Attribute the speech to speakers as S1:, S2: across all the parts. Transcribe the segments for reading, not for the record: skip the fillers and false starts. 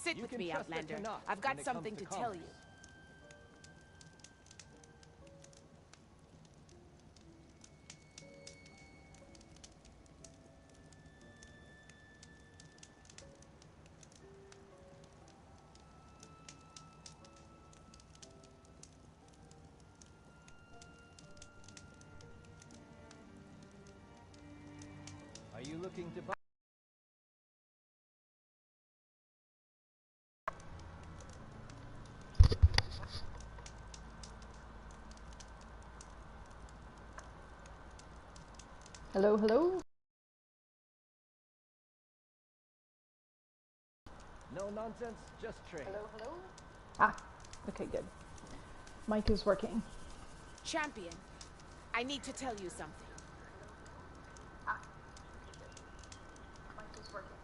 S1: Sit with me, Outlander. I've got something to tell you.
S2: Are you looking to buy?
S3: Hello, hello.
S2: No nonsense, just trade.
S3: Hello, hello. Ah, okay, good. Mic is working.
S1: Champion, I need to tell you something.
S3: Ah, mic is working.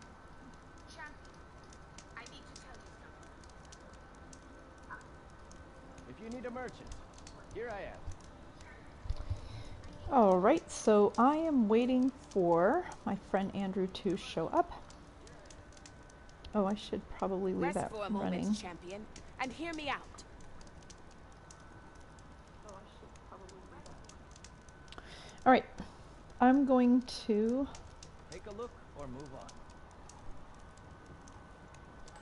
S1: Champion, I need to tell you something.
S2: If you need a merchant, here I am.
S3: Alright, so I am waiting for my friend Andrew to show up. Oh, I should probably leave
S1: Rest
S3: that
S1: for a
S3: running.
S1: moment, champion, and hear me out.
S3: Alright, I'm going to...
S2: Take a look or move on.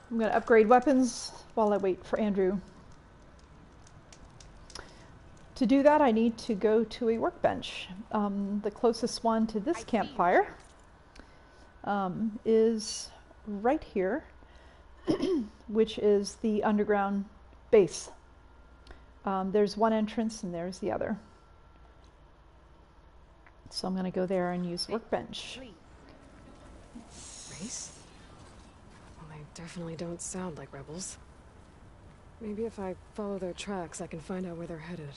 S3: I'm going to upgrade weapons while I wait for Andrew. To do that, I need to go to a workbench. The closest one to this campfire is right here, which is the underground base. There's one entrance and there's the other. So I'm going to go there and use workbench.
S4: Race? Well, they definitely don't sound like rebels. Maybe if I follow their tracks, I can find out where they're headed.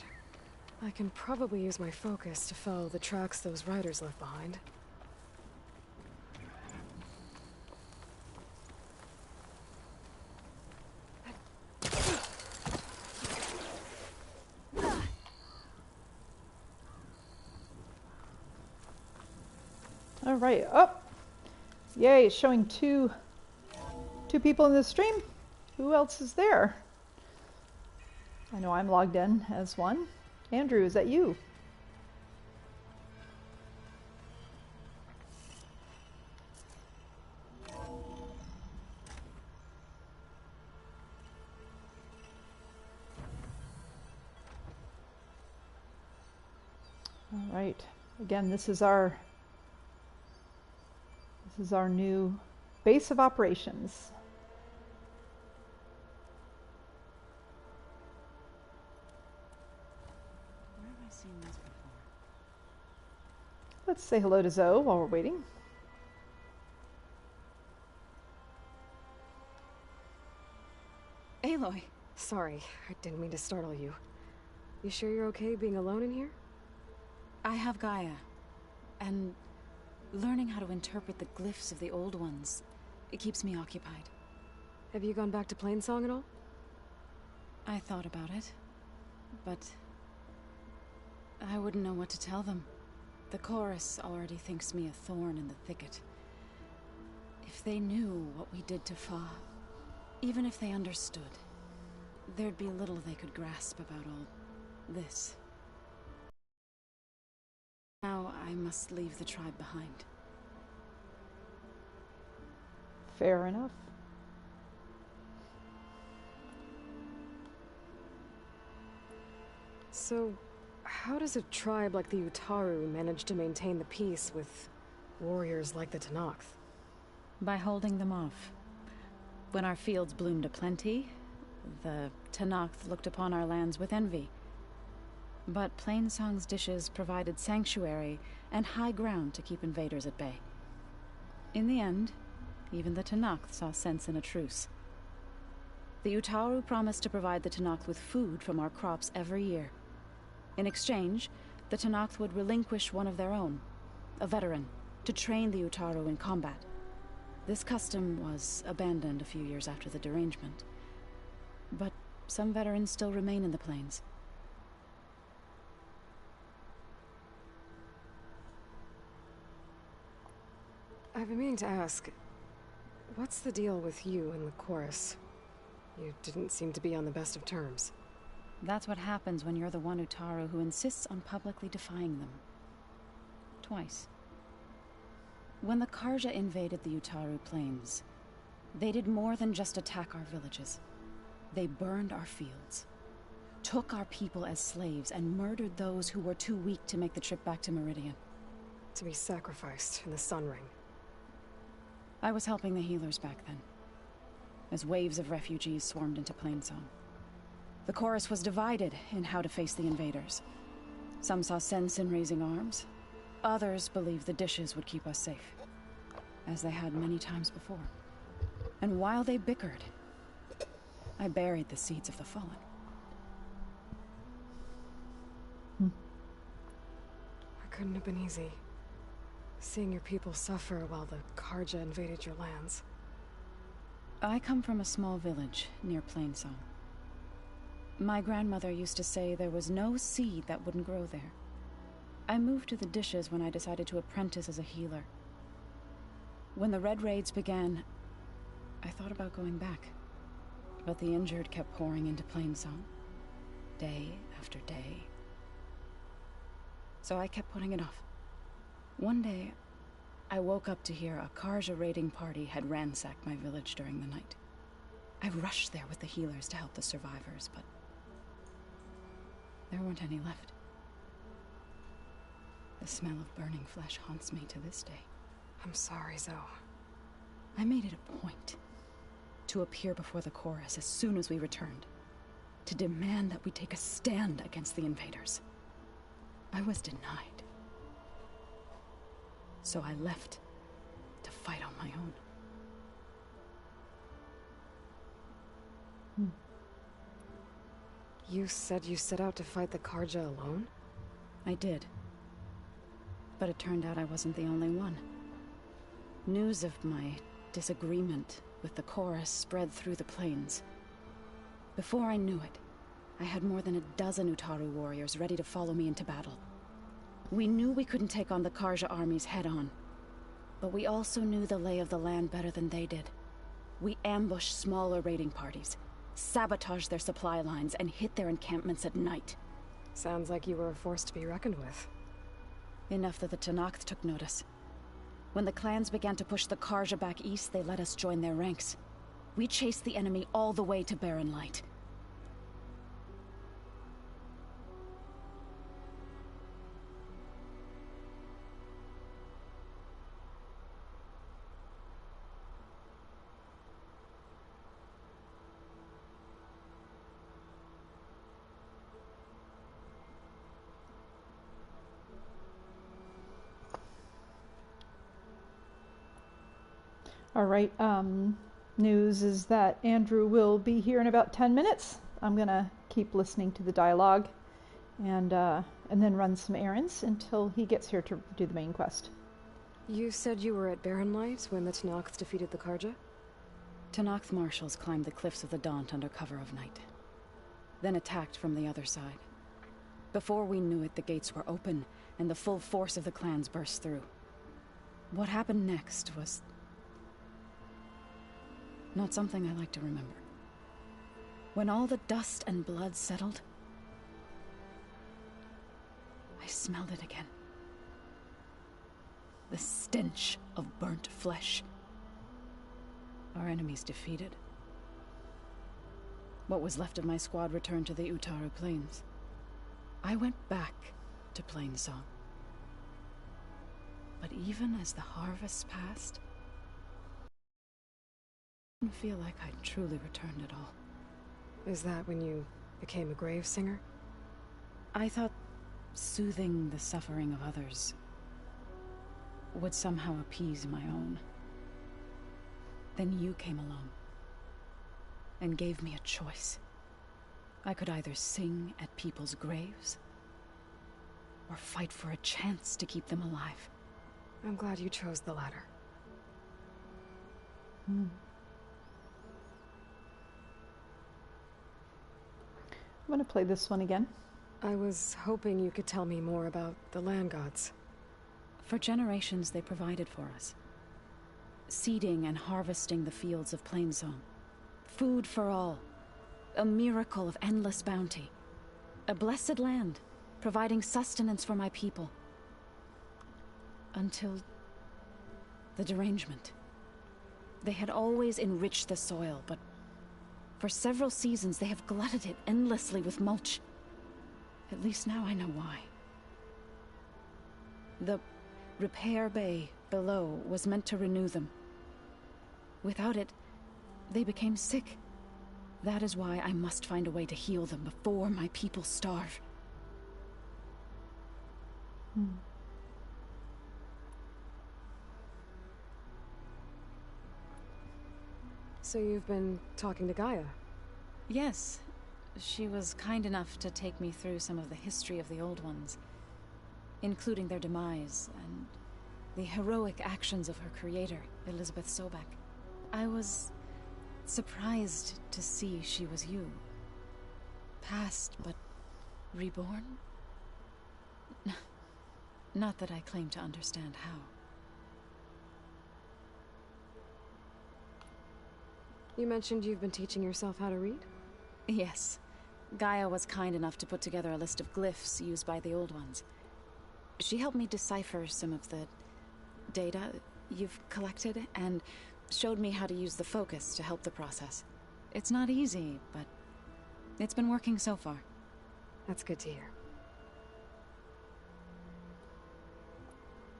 S4: I can probably use my focus to follow the tracks those riders left behind.
S3: All right. Oh, yay! It's showing two people in the stream. Who else is there? I know I'm logged in as one. Andrew, is that you? All right. Again, this is our new base of operations.
S1: Where have I seen this before?
S3: Let's say hello to Zoe while we're waiting.
S4: Aloy! Sorry, I didn't mean to startle you. You sure you're okay being alone in here?
S5: I have Gaia, and learning how to interpret the glyphs of the old ones, it keeps me occupied.
S4: Have you gone back to Plainsong at all?
S5: I thought about it, but I wouldn't know what to tell them. The chorus already thinks me a thorn in the thicket. If they knew what we did to Fa, even if they understood, there'd be little they could grasp about all this. Now I must leave the tribe behind.
S3: Fair enough.
S4: So, how does a tribe like the Utaru manage to maintain the peace with warriors like the Tenakth?
S5: By holding them off. When our fields bloomed aplenty, the Tenakth looked upon our lands with envy. But Plainsong's dishes provided sanctuary and high ground to keep invaders at bay. In the end, even the Tenakth saw sense in a truce. The Utaru promised to provide the Tenakth with food from our crops every year. In exchange, the Tenakth would relinquish one of their own, a veteran, to train the Utaru in combat. This custom was abandoned a few years after the derangement. But some veterans still remain in the plains.
S4: I've been meaning to ask, What's the deal with you and the chorus? You didn't seem to be on the best of terms.
S5: That's what happens when you're the one Utaru who insists on publicly defying them. Twice. When the Karja invaded the Utaru plains, they did more than just attack our villages. They burned our fields, took our people as slaves, and murdered those who were too weak to make the trip back to Meridian.
S4: To be sacrificed in the Sun Ring.
S5: I was helping the healers back then, as waves of refugees swarmed into Plainsong. The chorus was divided in how to face the invaders. Some saw sense in raising arms. Others believed the dishes would keep us safe, as they had many times before. And while they bickered, I buried the seeds of the fallen.
S4: It couldn't have been easy. Seeing your people suffer while the Karja invaded your lands.
S5: I come from a small village near Plainsong. My grandmother used to say there was no seed that wouldn't grow there. I moved to the dishes when I decided to apprentice as a healer. When the Red Raids began, I thought about going back. But the injured kept pouring into Plainsong, day after day. So I kept putting it off. One day, I woke up to hear a Karja raiding party had ransacked my village during the night. I rushed there with the healers to help the survivors, but there weren't any left. The smell of burning flesh haunts me to this day.
S4: I'm sorry, Zoe.
S5: I made it a point to appear before the chorus as soon as we returned, to demand that we take a stand against the invaders. I was denied. So I left to fight on my own.
S4: You said you set out to fight the Karja alone?
S5: I did. But it turned out I wasn't the only one. News of my disagreement with the chorus spread through the plains. Before I knew it, I had more than a dozen Utaru warriors ready to follow me into battle. We knew we couldn't take on the Karja armies head-on, but we also knew the lay of the land better than they did. We ambushed smaller raiding parties, sabotaged their supply lines, and hit their encampments at night.
S4: Sounds like you were a force to be reckoned with.
S5: Enough that the Tenakth took notice. When the clans began to push the Karja back east, they let us join their ranks. We chased the enemy all the way to Barren Light.
S3: All right, news is that Andrew will be here in about 10 minutes. I'm gonna keep listening to the dialogue and then run some errands until he gets here to do the main quest.
S4: You said you were at Barren Light when the Tenakth defeated the Karja?
S5: Tenakth marshals climbed the cliffs of the Daunt under cover of night, then attacked from the other side. Before we knew it, the gates were open, and the full force of the clans burst through. What happened next was not something I like to remember. When all the dust and blood settled, I smelled it again. The stench of burnt flesh. Our enemies defeated. What was left of my squad returned to the Utaru Plains. I went back to Plainsong. But even as the harvest passed, I didn't feel like I'd truly returned at all.
S4: Is that when you became a grave singer?
S5: I thought soothing the suffering of others would somehow appease my own. Then you came along and gave me a choice. I could either sing at people's graves or fight for a chance to keep them alive.
S4: I'm glad you chose the latter.
S3: I'm going to play this one again.
S4: I was hoping you could tell me more about the land gods.
S5: For generations, they provided for us. seeding and harvesting the fields of Plainsong. Food for all. A miracle of endless bounty. A blessed land, providing sustenance for my people. Until the derangement. They had always enriched the soil, but for several seasons they have glutted it endlessly with mulch. At least now I know why. The repair bay below was meant to renew them. Without it, they became sick. That is why I must find a way to heal them before my people starve.
S4: So you've been talking to Gaia?
S5: Yes. She was kind enough to take me through some of the history of the Old Ones, including their demise and the heroic actions of her creator, Elizabeth Sobek. I was surprised to see she was you. Past, but reborn? Not that I claim to understand how.
S4: You mentioned you've been teaching yourself how to read?
S5: Yes. Gaia was kind enough to put together a list of glyphs used by the Old Ones. She helped me decipher some of the data you've collected, and showed me how to use the focus to help the process. It's not easy, but it's been working so far.
S4: That's good to hear.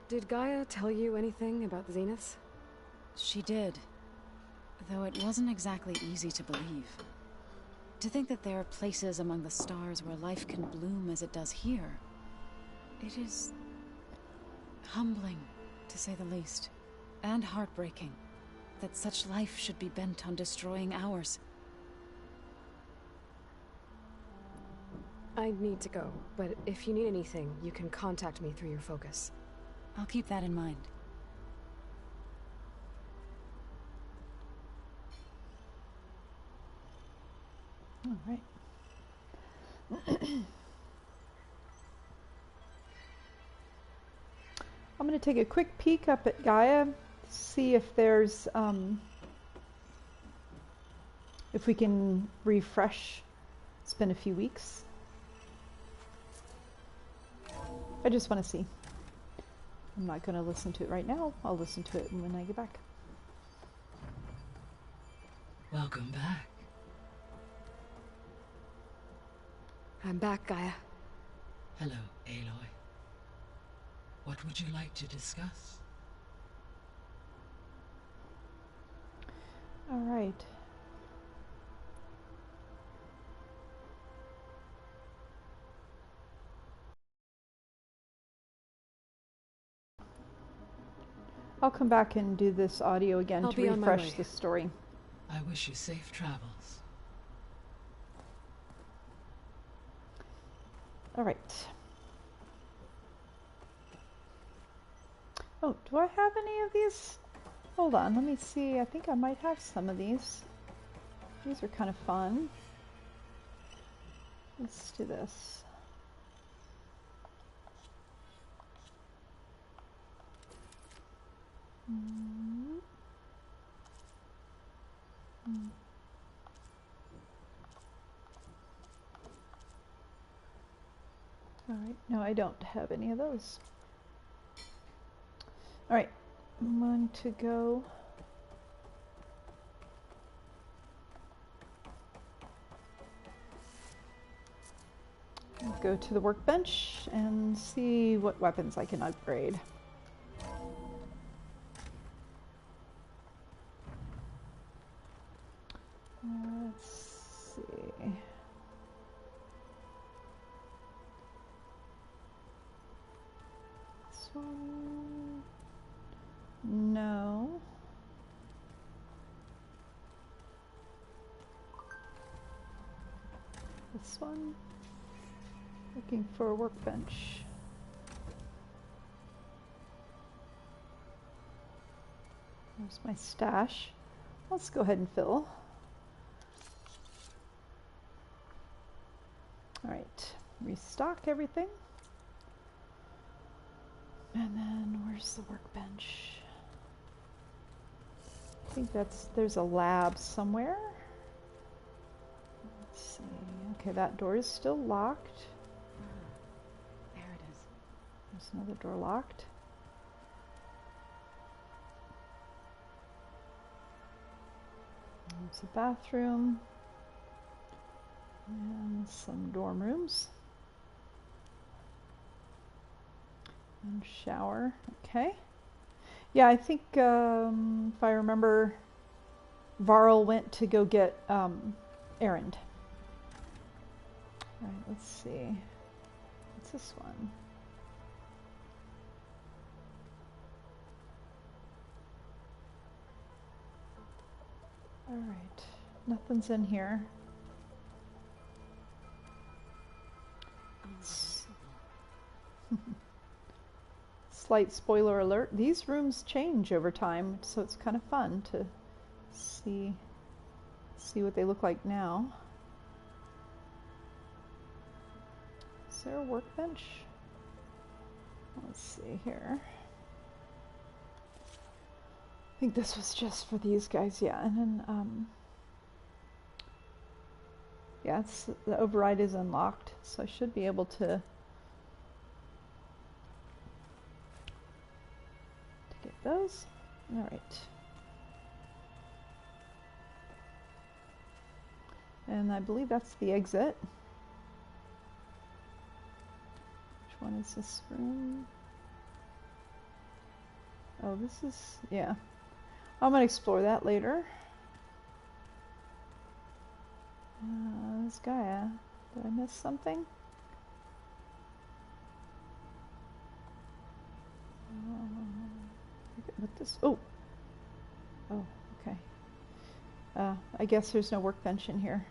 S4: Did Gaia tell you anything about the Zeniths?
S5: She did, though it wasn't exactly easy to believe. To think that there are places among the stars where life can bloom as it does here, it is humbling, to say the least, and heartbreaking that such life should be bent on destroying ours.
S4: I need to go, but if you need anything, you can contact me through your focus.
S5: I'll keep that in mind.
S3: All right. I'm going to take a quick peek up at Gaia, see if there's, if we can refresh. It's been a few weeks. I just want to see. I'm not going to listen to it right now. I'll listen to it when I get back.
S6: Welcome back.
S4: I'm back, Gaia.
S6: Hello, Aloy. What would you like to discuss?
S3: All right. I'll come back and do this audio again
S4: I'll
S3: to
S4: be on my
S3: refresh
S4: way.
S3: the story.
S6: I wish you safe travels.
S3: All right. Oh, do I have any of these? Hold on, let me see. I think I might have some of these. These are kind of fun. Let's do this. All right, no, I don't have any of those. All right, I'm going to go. Go to the workbench and see what weapons I can upgrade. Let's see. This one. No. This one. Looking for a workbench. There's my stash. Let's go ahead and fill. All right, restock everything. And then where's the workbench? think there's a lab somewhere. Let's see. Okay, that door is still locked.
S5: There it is.
S3: There's another door locked. There's a bathroom. And some dorm rooms. And shower. Okay. Yeah, I think if I remember, Varl went to go get Errand. Alright, let's see. What's this one? Alright, nothing's in here. Slight spoiler alert, these rooms change over time, so it's kind of fun to see what they look like now. Is there a workbench? Let's see here. I think this was just for these guys, yeah. And then, yeah, the override is unlocked, so I should be able to get those. All right. And I believe that's the exit. Which one is this room? Oh, this is, yeah. I'm going to explore that later. This guy, did I miss something? With this, oh, okay. I guess there's no workbench in here.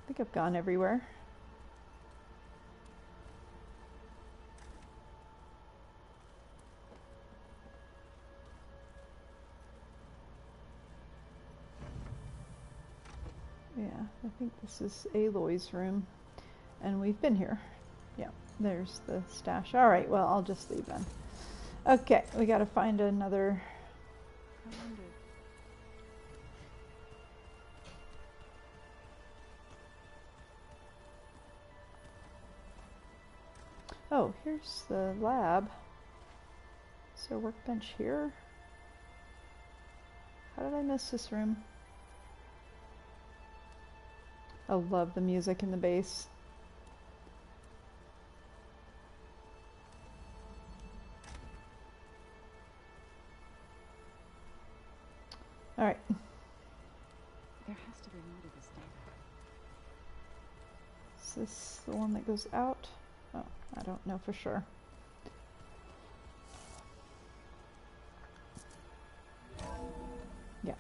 S3: I think I've gone everywhere. Yeah, I think this is Aloy's room, and we've been here. Yeah, there's the stash. All right, well, I'll just leave then. Okay, we got to find another. Oh, here's the lab. Is there a workbench here? How did I miss this room? I love the music and the bass. All right.
S5: There has to be more to this data.
S3: Is this the one that goes out? Oh, I don't know for sure. Yeah.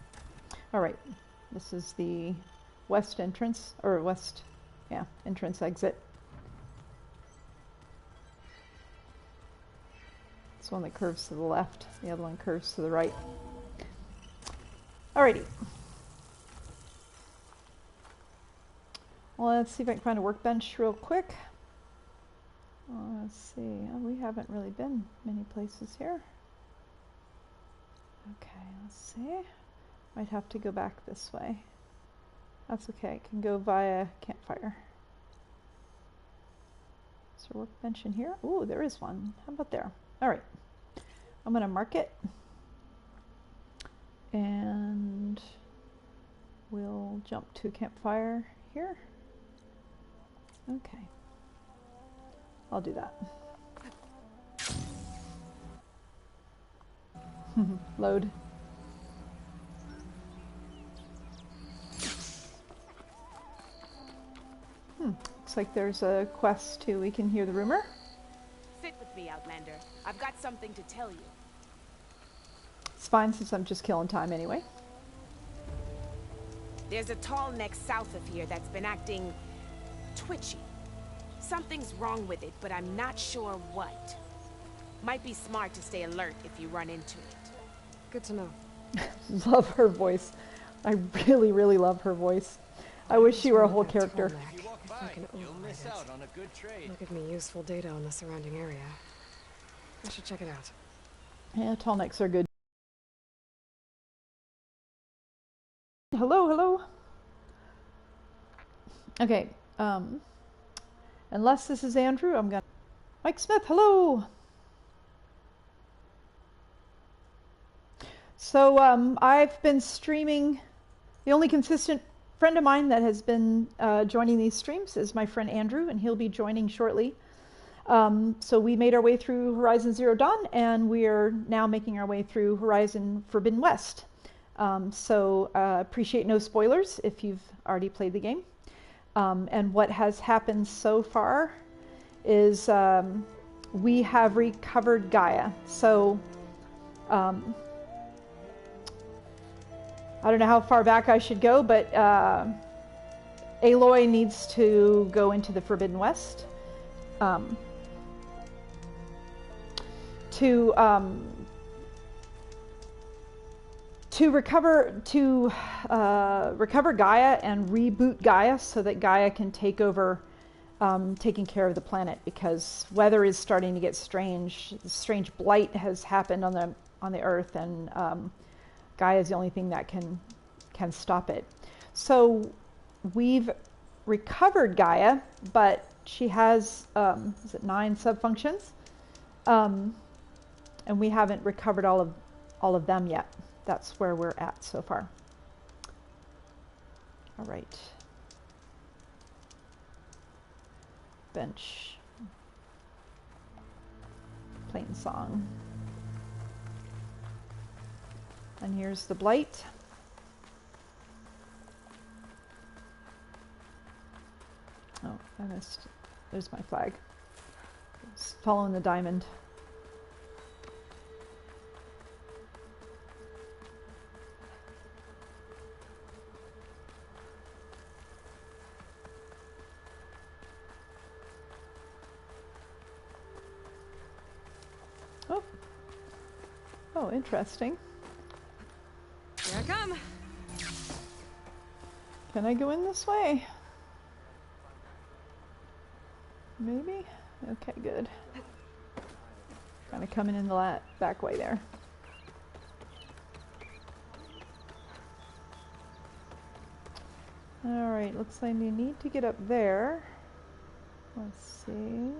S3: All right. This is the west entrance, or west, yeah, entrance exit. This one that curves to the left, the other one curves to the right. Alrighty. Well, let's see if I can find a workbench real quick. Let's see. Oh, we haven't really been many places here. Okay, let's see. Might have to go back this way. That's okay. I can go via campfire. Is there a workbench in here? Ooh, there is one. How about there? Alright. I'm going to mark it. And we'll jump to campfire here. Okay. I'll do that. Load. Looks like there's a quest too. We can hear the rumor.
S1: Sit with me, Outlander. I've got something to tell you.
S3: It's fine since I'm just killing time anyway.
S1: There's a tall neck south of here that's been acting twitchy. Something's wrong with it, but I'm not sure what. Might be smart to stay alert if you run into it.
S4: Good to know.
S3: Love her voice. I really, really love her voice. I wish she were a whole character.
S2: If you walk by, you'll miss out on a good trade.
S4: It'll give me useful data on the surrounding area. I should check it out.
S3: Yeah, tall necks are good. Hello, hello. Okay, unless this is Andrew, I'm gonna... Mike Smith, hello! So, I've been streaming. The only consistent friend of mine that has been joining these streams is my friend Andrew, and he'll be joining shortly. So we made our way through Horizon Zero Dawn, and we are now making our way through Horizon Forbidden West. So appreciate no spoilers if you've already played the game. And what has happened so far is we have recovered Gaia. So I don't know how far back I should go, but Aloy needs to go into the Forbidden West to recover Gaia and reboot Gaia so that Gaia can take over taking care of the planet, because weather is starting to get strange. Strange blight has happened on the Earth, and Gaia is the only thing that can stop it. So we've recovered Gaia, but she has 9 subfunctions, and we haven't recovered all of them yet. That's where we're at so far. All right. Bench. Plain song. And here's the blight. Oh, I missed. There's my flag. It's following the diamond. Oh. Oh, interesting.
S4: Here I come.
S3: Can I go in this way? Maybe? Okay, good. Kind of coming in the back way there. Alright, looks like you need to get up there. Let's see.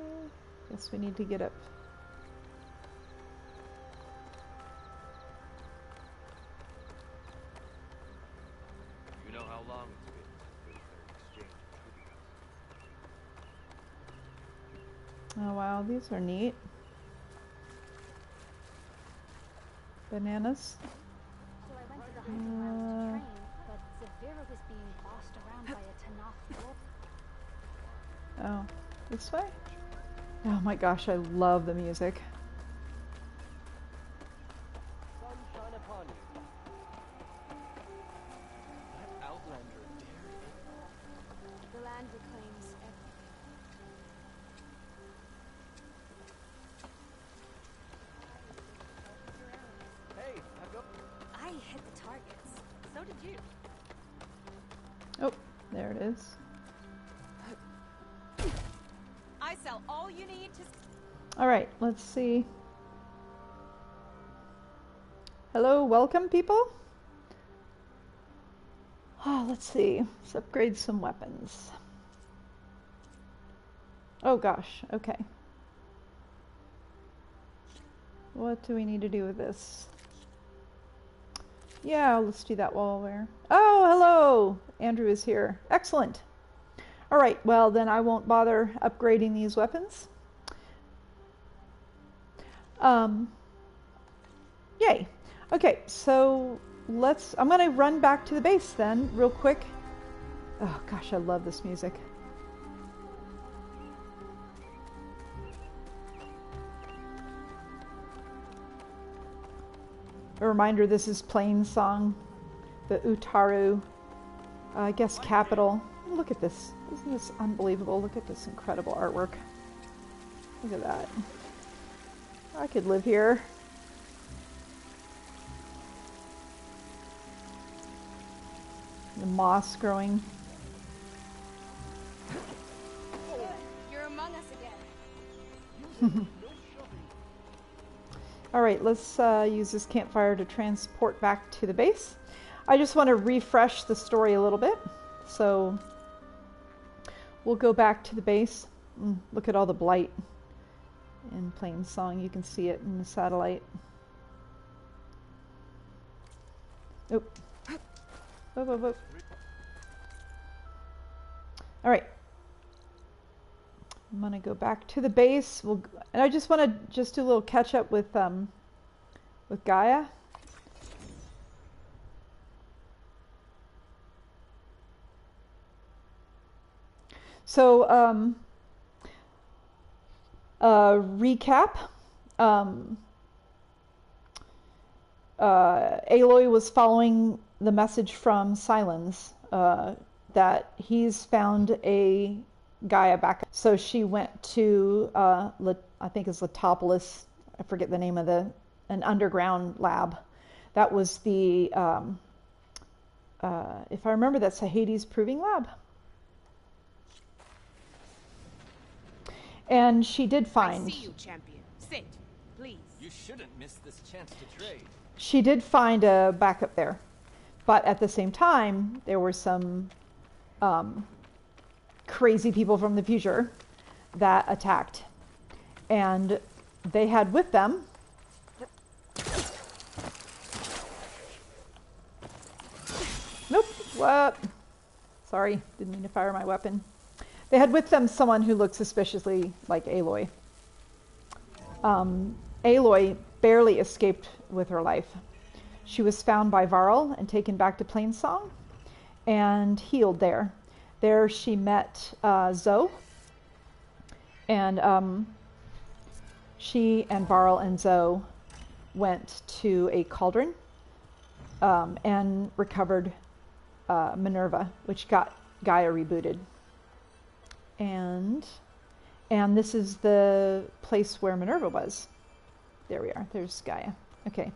S3: Guess we need to get up.
S2: You know how long it's been since their exchange between us.
S3: Oh wow, these are neat. Bananas.
S7: So I went to the hunting grounds to train, but Zavira was being bossed around by a Tanakh wolf.
S3: Oh, this way? Oh my gosh, I love the music.
S2: Sunshine upon you. That outlander dared it.
S7: The land reclaims everything.
S2: Hey, I've got...
S7: I hit the targets. So did you.
S3: Oh, there it is.
S1: I sell all you need to...
S3: Alright, let's see. Hello, welcome people. Oh, let's see. Let's upgrade some weapons. Oh gosh, okay. What do we need to do with this? Yeah, let's do that while we're... Oh, hello! Andrew is here. Excellent. Alright, well then I won't bother upgrading these weapons. Yay. Okay, so I'm gonna run back to the base then, real quick. Oh gosh, I love this music. A reminder, this is Plain Song, the Utaru, I guess, capital. Look at this. Isn't this unbelievable? Look at this incredible artwork. Look at that. I could live here. The moss growing.
S7: You're among us again.
S3: Alright, let's use this campfire to transport back to the base. I just want to refresh the story a little bit. So we'll go back to the base. Look at all the blight in Plainsong. You can see it in the satellite. Oop. Whoop, whoop, whoop. All right. I'm gonna go back to the base. And I just want to do a little catch up with Gaia. So recap. Aloy was following the message from Silence that he's found a Gaia back. So she went to I think it's Letopolis. I forget the name of an underground lab. That was the if I remember, that's a Hades proving lab. And she did find.
S1: I see you, champion. Sit, please.
S8: You shouldn't miss this chance to trade.
S3: She did find a backup there, but at the same time, there were some crazy people from the future that attacked, and they had with them nope. What? Sorry, didn't mean to fire my weapon. They had with them someone who looked suspiciously like Aloy. Aloy barely escaped with her life. She was found by Varl and taken back to Plainsong and healed there. There she met Zoe, and she and Varl and Zoe went to a cauldron and recovered Minerva, which got Gaia rebooted. And this is the place where Minerva was. There we are. There's Gaia. Okay.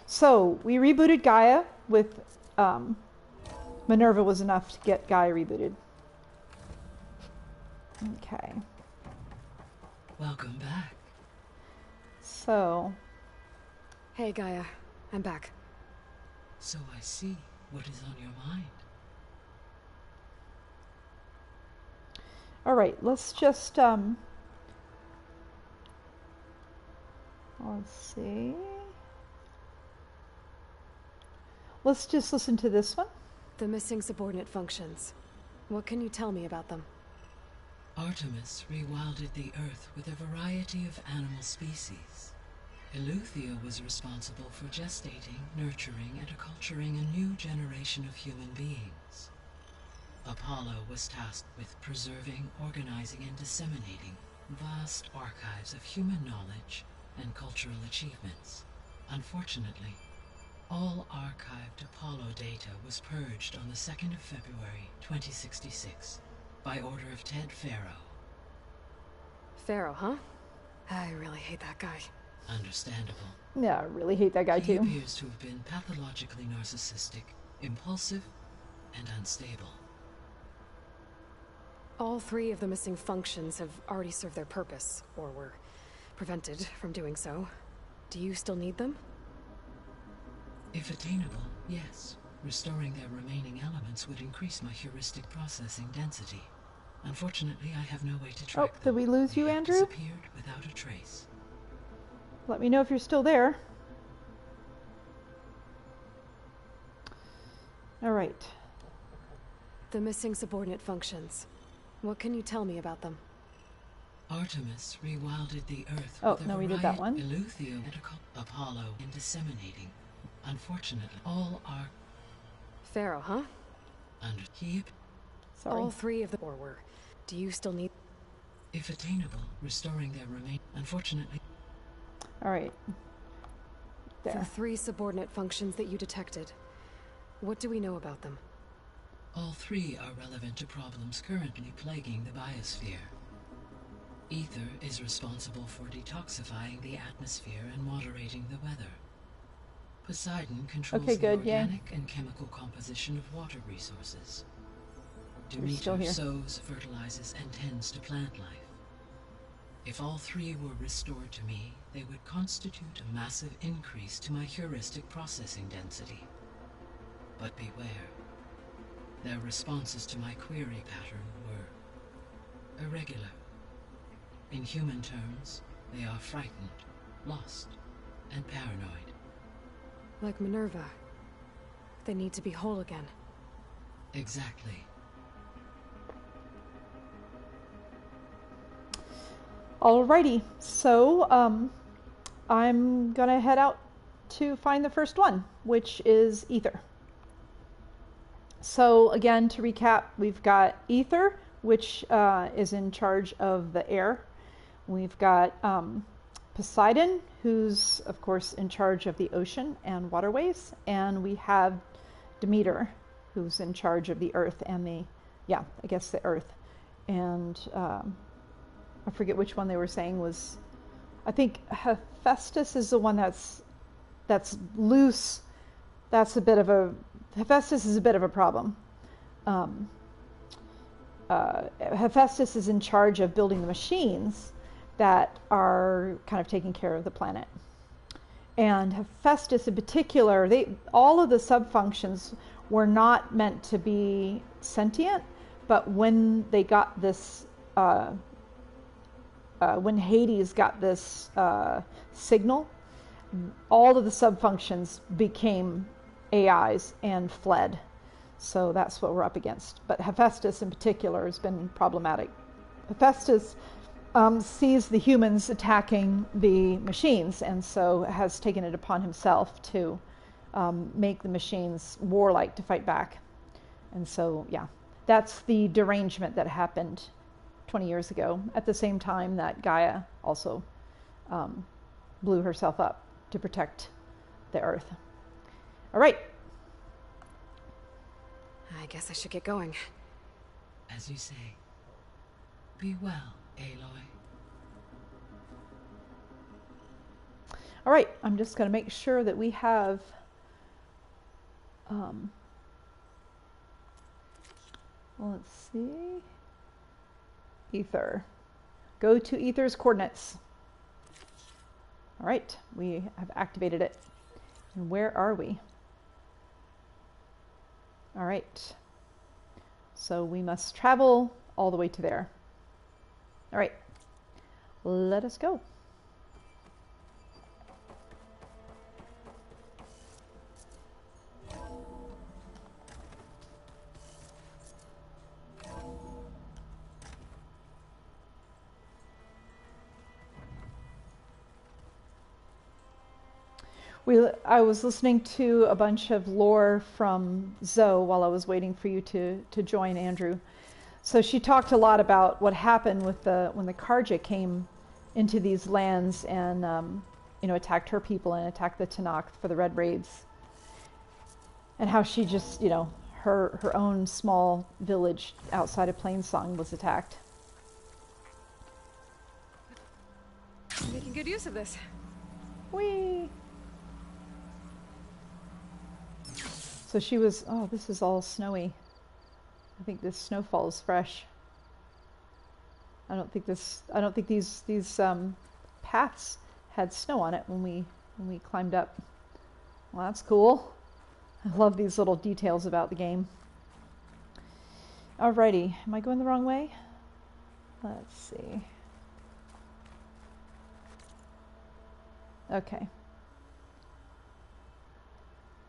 S3: So we rebooted Gaia with Minerva was enough to get Gaia rebooted. Okay.
S6: Welcome back.
S3: So.
S4: Hey, Gaia. I'm back.
S6: So I see what is on your mind.
S3: All right, let's just let's see. Let's just listen to this one.
S4: The missing subordinate functions. What can you tell me about them?
S6: Artemis rewilded the Earth with a variety of animal species. Eleuthia was responsible for gestating, nurturing, and acculturating a new generation of human beings. Apollo was tasked with preserving, organizing, and disseminating vast archives of human knowledge and cultural achievements. Unfortunately, all archived Apollo data was purged on the 2nd of February, 2066, by order of Ted Faro.
S4: Faro, huh? I really hate that guy.
S6: Understandable.
S3: Yeah, I really hate that guy
S6: He
S3: too.
S6: appears to have been pathologically narcissistic, impulsive, and unstable.
S4: All three of the missing functions have already served their purpose, or were prevented from doing so. Do you still need them?
S6: If attainable, yes. Restoring their remaining elements would increase my heuristic processing density. Unfortunately, I have no way to track them.
S3: Did we lose you,
S6: They have
S3: Andrew?
S6: disappeared without a trace.
S3: Let me know if you're still there. All right.
S4: The missing subordinate functions. What can you tell me about them?
S6: Artemis rewilded the Earth
S3: Oh,
S6: with a
S3: no, we did that one.
S6: Eleuthia and Apollo in disseminating. Unfortunately, all are
S4: Faro, huh?
S6: under he.
S3: Sorry.
S4: All three of the or were. Do you still need?
S6: If attainable, restoring their remain. Unfortunately,
S3: All right.
S4: The
S3: There.
S4: three subordinate functions that you detected. What do we know about them?
S6: all three are relevant to problems currently plaguing the biosphere. Aether is responsible for detoxifying the atmosphere and moderating the weather. Poseidon controls
S3: Okay,
S6: the
S3: good, yay.
S6: organic and chemical composition of water resources.
S3: You're still
S6: Demeter
S3: here.
S6: sows, fertilizes, and tends to plant life. If all three were restored to me, they would constitute a massive increase to my heuristic processing density. But beware. Their responses to my query pattern were irregular. In human terms, they are frightened, lost, and paranoid.
S4: Like Minerva. They need to be whole again.
S6: Exactly.
S3: Alrighty, so I'm gonna head out to find the first one, which is Aether. So again, to recap, we've got Aether, which is in charge of the air. We've got Poseidon, who's of course in charge of the ocean and waterways, and we have Demeter, who's in charge of the earth and the earth. And I forget which one they were saying was, I think Hephaestus is the one that's loose. Hephaestus is a bit of a problem. Hephaestus is in charge of building the machines that are kind of taking care of the planet. And Hephaestus in particular, all of the subfunctions were not meant to be sentient, but when they got this when Hades got this signal, all of the subfunctions became AIs and fled. So that's what we're up against. But Hephaestus in particular has been problematic. Hephaestus sees the humans attacking the machines, and so has taken it upon himself to make the machines warlike to fight back. And so, yeah, that's the derangement that happened 20 years ago, at the same time that Gaia also blew herself up to protect the Earth. All right.
S4: I guess I should get going.
S6: As you say. Be well, Aloy.
S3: All right, I'm just going to make sure that we have let's see. Aether. Go to Aether's coordinates. All right, we have activated it. And where are we? All right. So we must travel all the way to there. All right. Let us go. I was listening to a bunch of lore from Zoe while I was waiting for you to join, Andrew. So she talked a lot about what happened with when the Karja came into these lands and attacked her people and attacked the Tenakth for the Red Raids, and how she just her own small village outside of Plainsong was attacked.
S4: I'm making good use of this.
S3: Whee! So she was, oh, this is all snowy. I think this snowfall is fresh. I don't think these paths had snow on it when we climbed up. Well, that's cool. I love these little details about the game. Alrighty, am I going the wrong way? Let's see. Okay.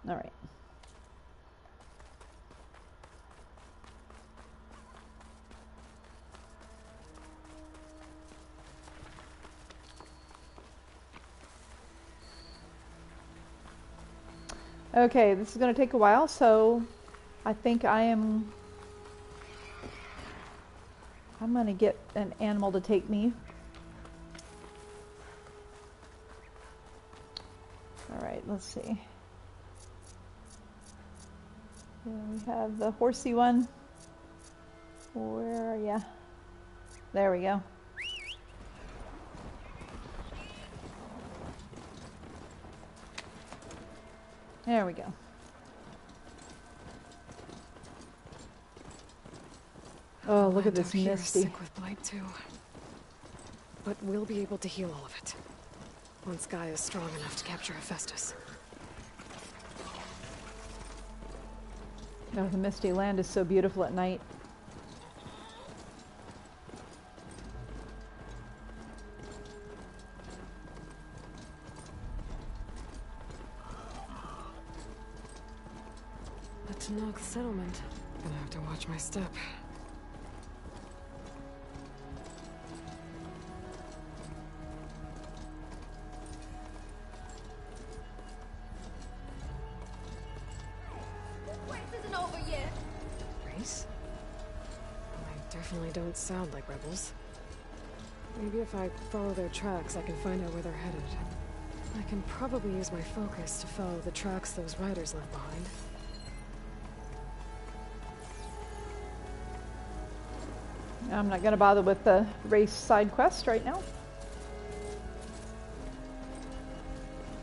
S3: All right. Okay, this is going to take a while, so I think I'm going to get an animal to take me. All right, let's see. Yeah, we have the horsey one. Where are ya? There we go. There we go. Oh, look at this misty.
S4: Sick with blight too. But we'll be able to heal all of it once Gaia is strong enough to capture Hephaestus.
S3: Oh, the misty land is so beautiful at night.
S4: The Tanakh settlement. Gonna have to watch my step. Definitely don't sound like rebels. Maybe if I follow their tracks, I can find out where they're headed. I can probably use my focus to follow the tracks those riders left behind.
S3: I'm not going to bother with the race side quest right now.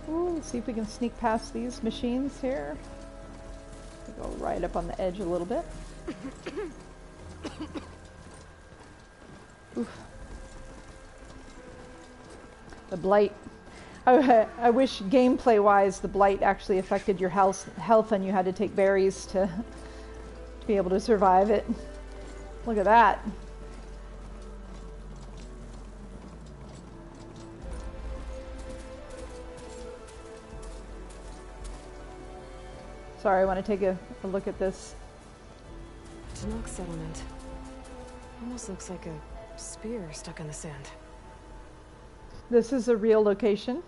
S3: Ooh, let's see if we can sneak past these machines here. Go right up on the edge a little bit. Oof. The blight. I wish gameplay-wise the blight actually affected your health and you had to take berries to be able to survive it. Look at that. Sorry, I want to take a look at this.
S4: Tanakh settlement. Almost looks like a spear stuck in the sand.
S3: This is a real location.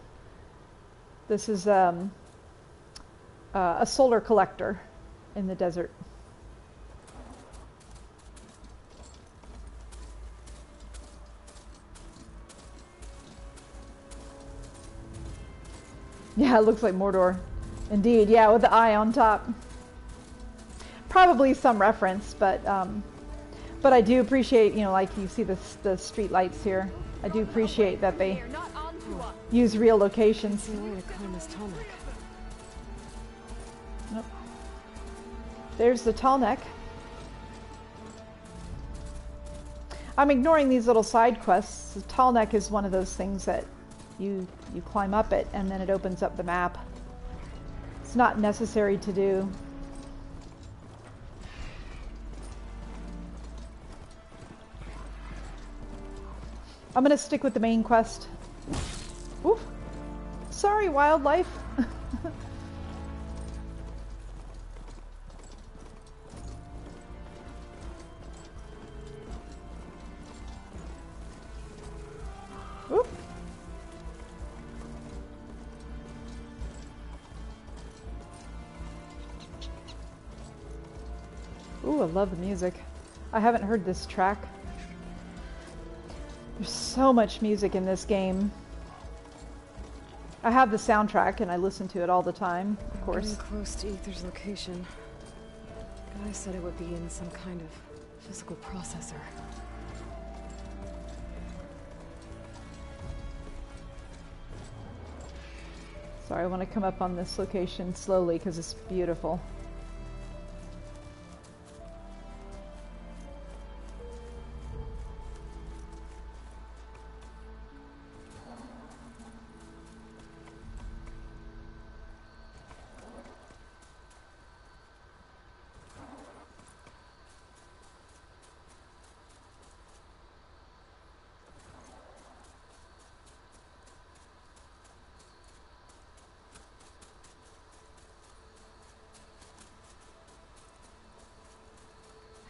S3: This is a solar collector in the desert. Yeah, it looks like Mordor. Indeed, yeah, with the eye on top. Probably some reference, but I do appreciate, you know, like you see the street lights here. I do appreciate that they use real locations. Nope. There's the tall neck. I'm ignoring these little side quests. The tall neck is one of those things that you climb up it and then it opens up the map. It's not necessary to do. I'm gonna stick with the main quest. Oof. Sorry, wildlife. Oof. Ooh, I love the music. I haven't heard this track. There's so much music in this game. I have the soundtrack and I listen to it all the time, of course.
S4: Getting close to Aether's location. Guy said it would be in some kind of physical processor.
S3: Sorry, I want to come up on this location slowly because it's beautiful.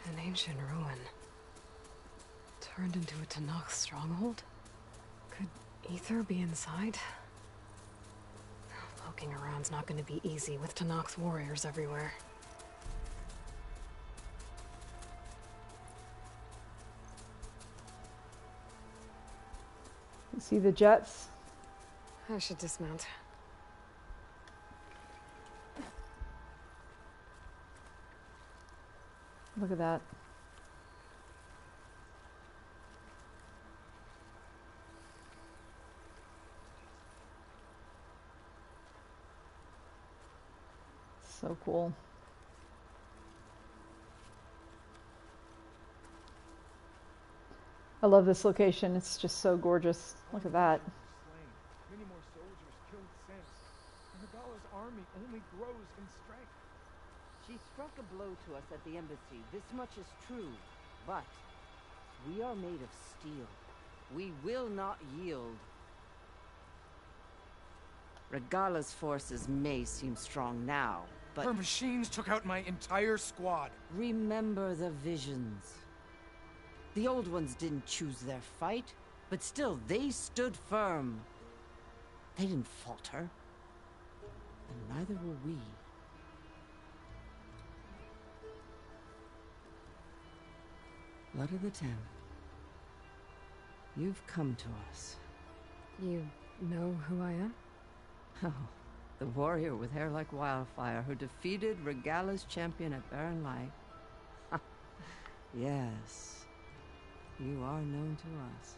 S4: An ancient ruin. Turned into a Tanakh stronghold? Could Aether be inside? Poking around's not going to be easy with Tanakh's warriors everywhere.
S3: You see the jets?
S4: I should dismount.
S3: Look at that. So cool. I love this location. It's just so gorgeous. Look at that.
S9: Many more soldiers killed since, and Hagala's army only grows in strength. She struck a blow to us at the embassy. This much is true. But we are made of steel. We will not yield. Regala's forces may seem strong now, but...
S10: Her machines took out my entire squad.
S9: Remember the visions. The old ones didn't choose their fight, but still, they stood firm. They didn't falter. And neither will we. Blood of the Ten. You've come to us.
S4: You know who I am?
S9: Oh, the warrior with hair like wildfire who defeated Regala's champion at Barren Light. Yes, you are known to us.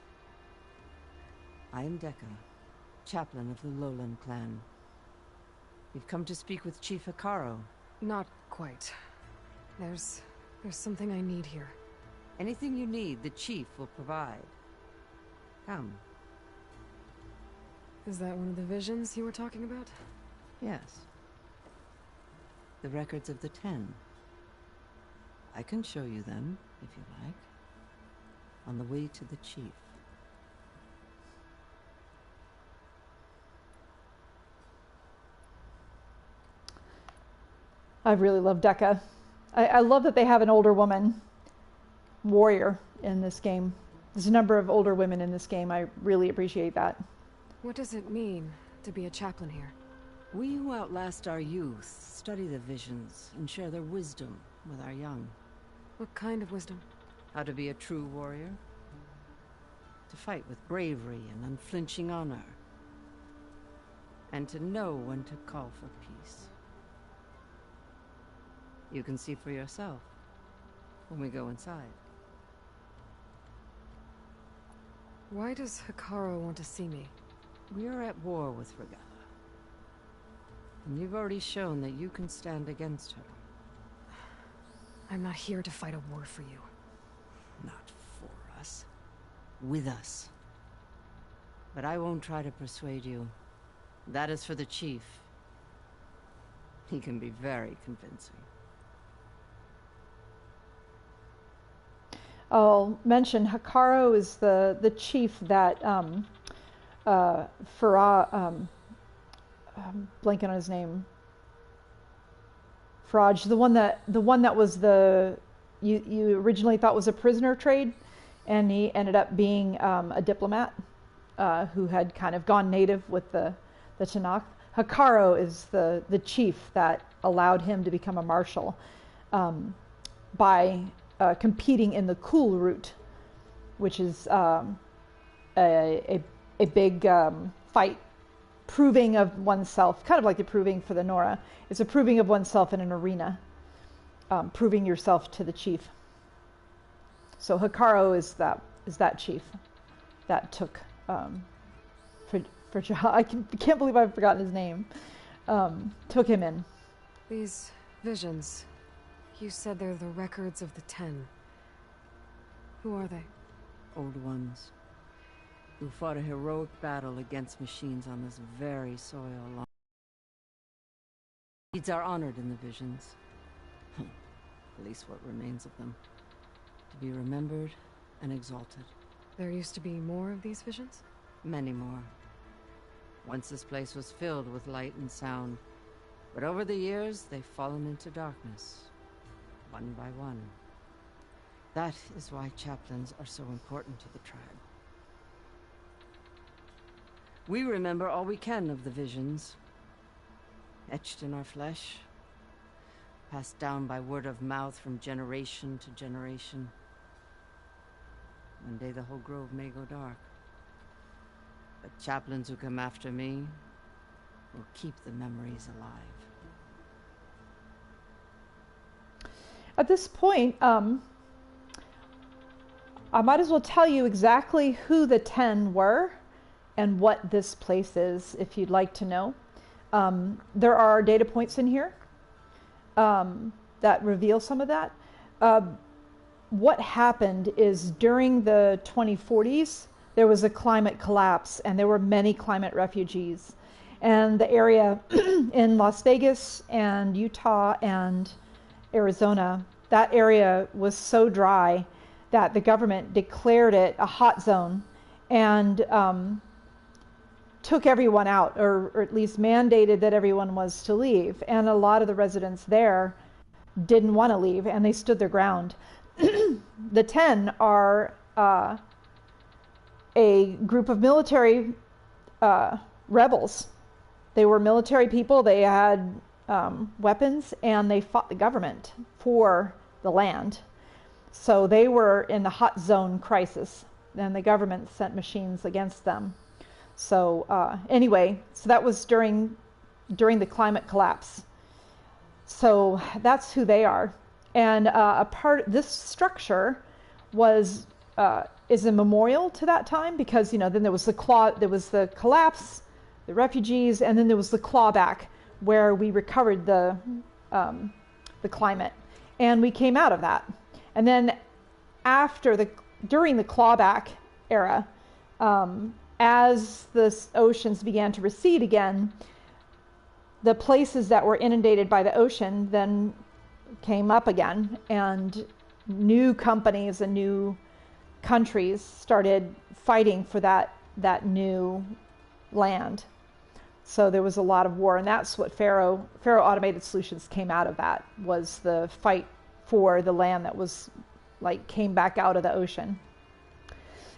S9: I am Dekka, chaplain of the Lowland clan. You've come to speak with Chief Hikaru.
S4: Not quite. There's something I need here.
S9: Anything you need, the chief will provide. Come.
S4: Is that one of the visions you were talking about?
S9: Yes. The records of the 10. I can show you them, if you like. On the way to the chief.
S3: I really love Dekka. I love that they have an older woman warrior in this game. There's a number of older women in this game. I really appreciate that.
S4: What does it mean to be a chaplain here?
S9: We who outlast our youth study the visions and share their wisdom with our young.
S4: What kind of wisdom?
S9: How to be a true warrior. To fight with bravery and unflinching honor. And to know when to call for peace. You can see for yourself when we go inside.
S4: Why does Hikaru want to see me?
S9: We are at war with Regala. And you've already shown that you can stand against her.
S4: I'm not here to fight a war for you.
S9: Not for us. With us. But I won't try to persuade you. That is for the chief. He can be very convincing.
S3: I'll mention Hikaru is the chief that Faraj, I'm blanking on his name. Faraj, the one that was you originally thought was a prisoner trade, and he ended up being a diplomat who had kind of gone native with the Tanakh. Hikaru is the chief that allowed him to become a marshal by competing in the cool route, which is a big fight, proving of oneself, kind of like the proving for the Nora. It's a proving of oneself in an arena, proving yourself to the chief. So Hikaru is that chief that took for I can't believe I've forgotten his name. Took him in.
S4: These visions. You said they're the records of the 10. Who are they?
S9: Old ones. Who fought a heroic battle against machines on this very soil. Deeds are honored in the visions. At least what remains of them. To be remembered and exalted.
S4: There used to be more of these visions?
S9: Many more. Once this place was filled with light and sound. But over the years, they've fallen into darkness. One by one. That is why chaplains are so important to the tribe. We remember all we can of the visions. Etched in our flesh. Passed down by word of mouth from generation to generation. One day the whole grove may go dark. But chaplains who come after me will keep the memories alive.
S3: At this point, I might as well tell you exactly who the 10 were and what this place is, if you'd like to know. There are data points in here that reveal some of that. What happened is during the 2040s, there was a climate collapse and there were many climate refugees. And the area in Las Vegas and Utah and Arizona, that area was so dry that the government declared it a hot zone and took everyone out, or at least mandated that everyone was to leave. And a lot of the residents there didn't want to leave, and they stood their ground. The 10 are a group of military rebels. They were military people. They had weapons, and they fought the government for the land. So they were in the hot zone crisis, and the government sent machines against them. So anyway, so that was during the climate collapse. So that's who they are. And this structure was is a memorial to that time, because then there was the collapse, the refugees, and then there was the clawback, where we recovered the climate, and we came out of that. And then during the clawback era, as the oceans began to recede again, the places that were inundated by the ocean then came up again, and new companies and new countries started fighting for that new land. So there was a lot of war, and that's what Faro Automated Solutions came out of. That was the fight for the land that was came back out of the ocean.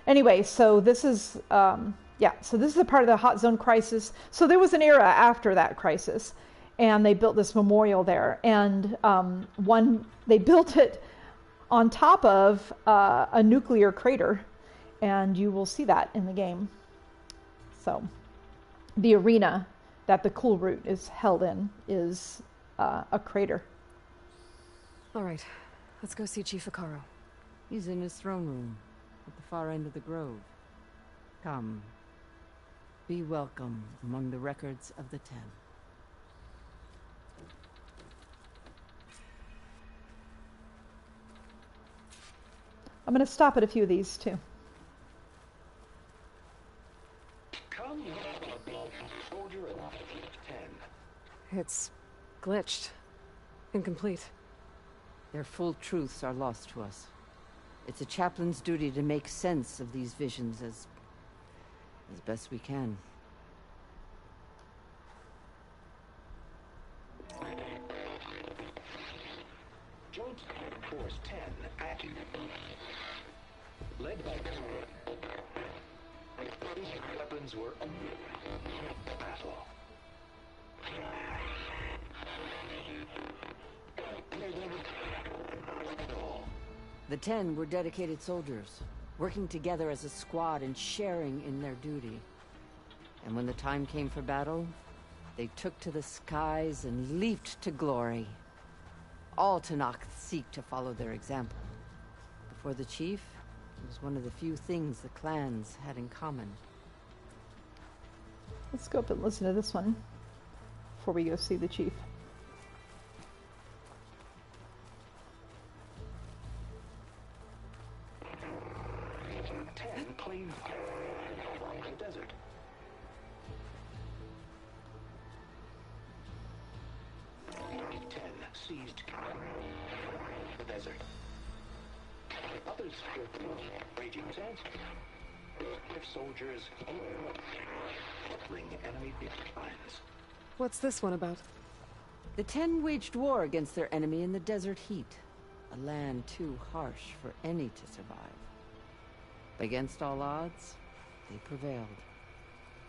S3: Anyway, so this is so this is a part of the hot zone crisis. So there was an era after that crisis, and they built this memorial there, and they built it on top of a nuclear crater, and you will see that in the game. So the arena that the cool route is held in is a crater.
S4: All right, let's go see Chief Akaro.
S9: He's in his throne room at the far end of the grove. Come, be welcome among the records of the 10.
S3: I'm going to stop at a few of these too.
S11: Come, soldier at 10.
S4: It's glitched. Incomplete.
S9: Their full truths are lost to us. It's a chaplain's duty to make sense of these visions as best we can.
S11: Joint Force 10 active. Led by weapons were battle.
S9: The 10 were dedicated soldiers, working together as a squad and sharing in their duty. And when the time came for battle, they took to the skies and leaped to glory. All Tenakth seek to follow their example. For the chief, it was one of the few things the clans had in common.
S3: Let's go up and listen to this one before we go see the chief.
S11: Plain the desert. Seized the desert. Others raging sands. If soldiers bring enemy lines.
S4: What's this one about?
S9: The 10 waged war against their enemy in the desert heat, a land too harsh for any to survive. Against all odds, they prevailed.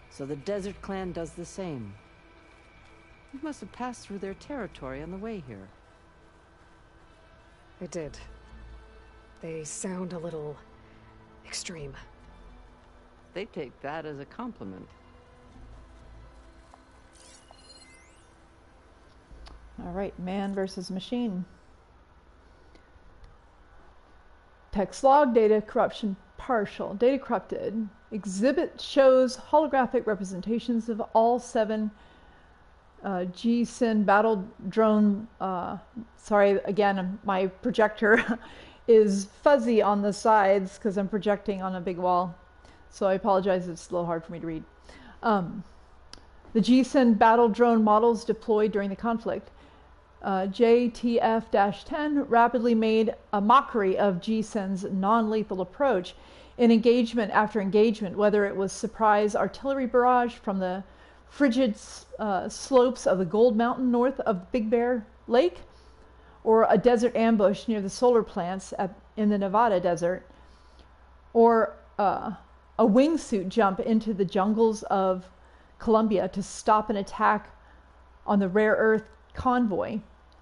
S9: So the Desert Clan does the same. You must have passed through their territory on the way here.
S4: I did. They sound a little extreme.
S9: They take that as a compliment.
S3: All right, man versus machine. Text log, data corruption partial. Data corrupted. Exhibit shows holographic representations of all 7 G-Sin battle drone. Sorry, again, my projector is fuzzy on the sides because I'm projecting on a big wall. So I apologize, it's a little hard for me to read. The G-Sin battle drone models deployed during the conflict. JTF-10 rapidly made a mockery of G-Sen's non-lethal approach in engagement after engagement, whether it was surprise artillery barrage from the frigid slopes of the Gold Mountain north of Big Bear Lake, or a desert ambush near the solar plants in the Nevada desert, or a wingsuit jump into the jungles of Colombia to stop an attack on the rare earth convoy.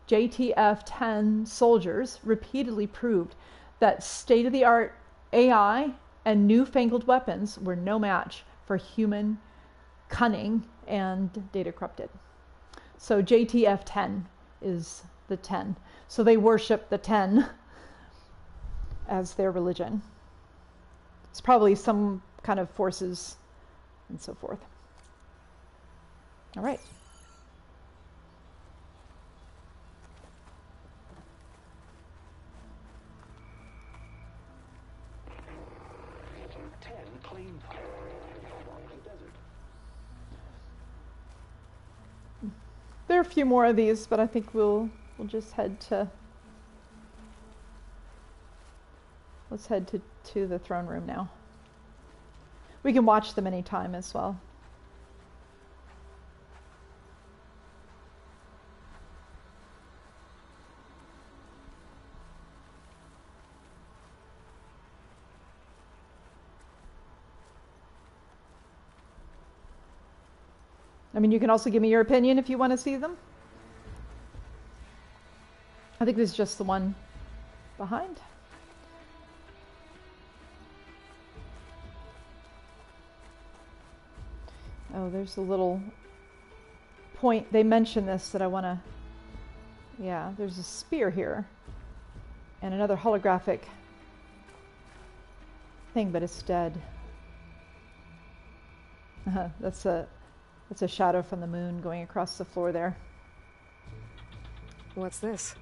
S3: JTF-10 soldiers repeatedly proved that state-of-the-art AI and newfangled weapons were no match for human cunning and data corrupted. So JTF-10 is the 10. So they worship the 10 as their religion. It's probably some kind of forces and so forth. All right. There are a few more of these, but I think we'll just head to. Let's head to the throne room now. We can watch them anytime as well. I mean, you can also give me your opinion if you want to see them. I think this is just the one behind. Oh, there's a little point. They mention this that I want to... Yeah, there's a spear here. And another holographic thing, but it's dead. That's a shadow from the moon going across the floor there.
S4: What's this?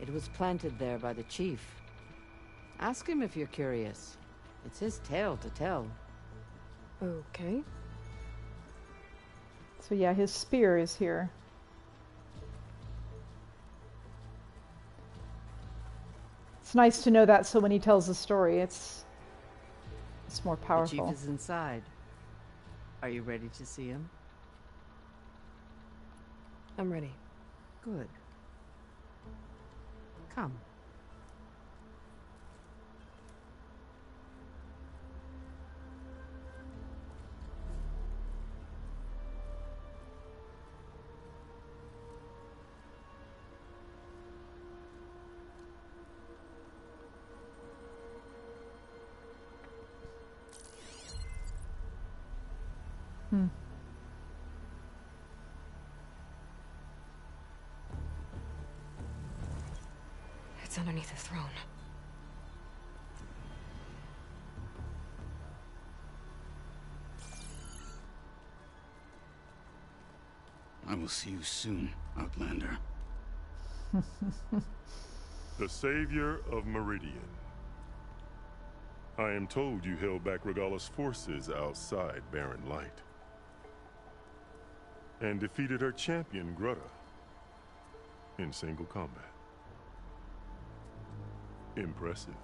S9: It was planted there by the chief. Ask him if you're curious. It's his tale to tell.
S4: Okay.
S3: So yeah, his spear is here. It's nice to know that, so when he tells the story, it's more powerful.
S9: The chief is inside. Are you ready to see him?
S4: I'm ready.
S9: Good. Come.
S4: It's underneath the throne.
S12: I will see you soon, Outlander.
S13: The savior of Meridian. I am told you held back Regala's forces outside Barren Light. And defeated her champion, Grutta, in single combat. Impressive.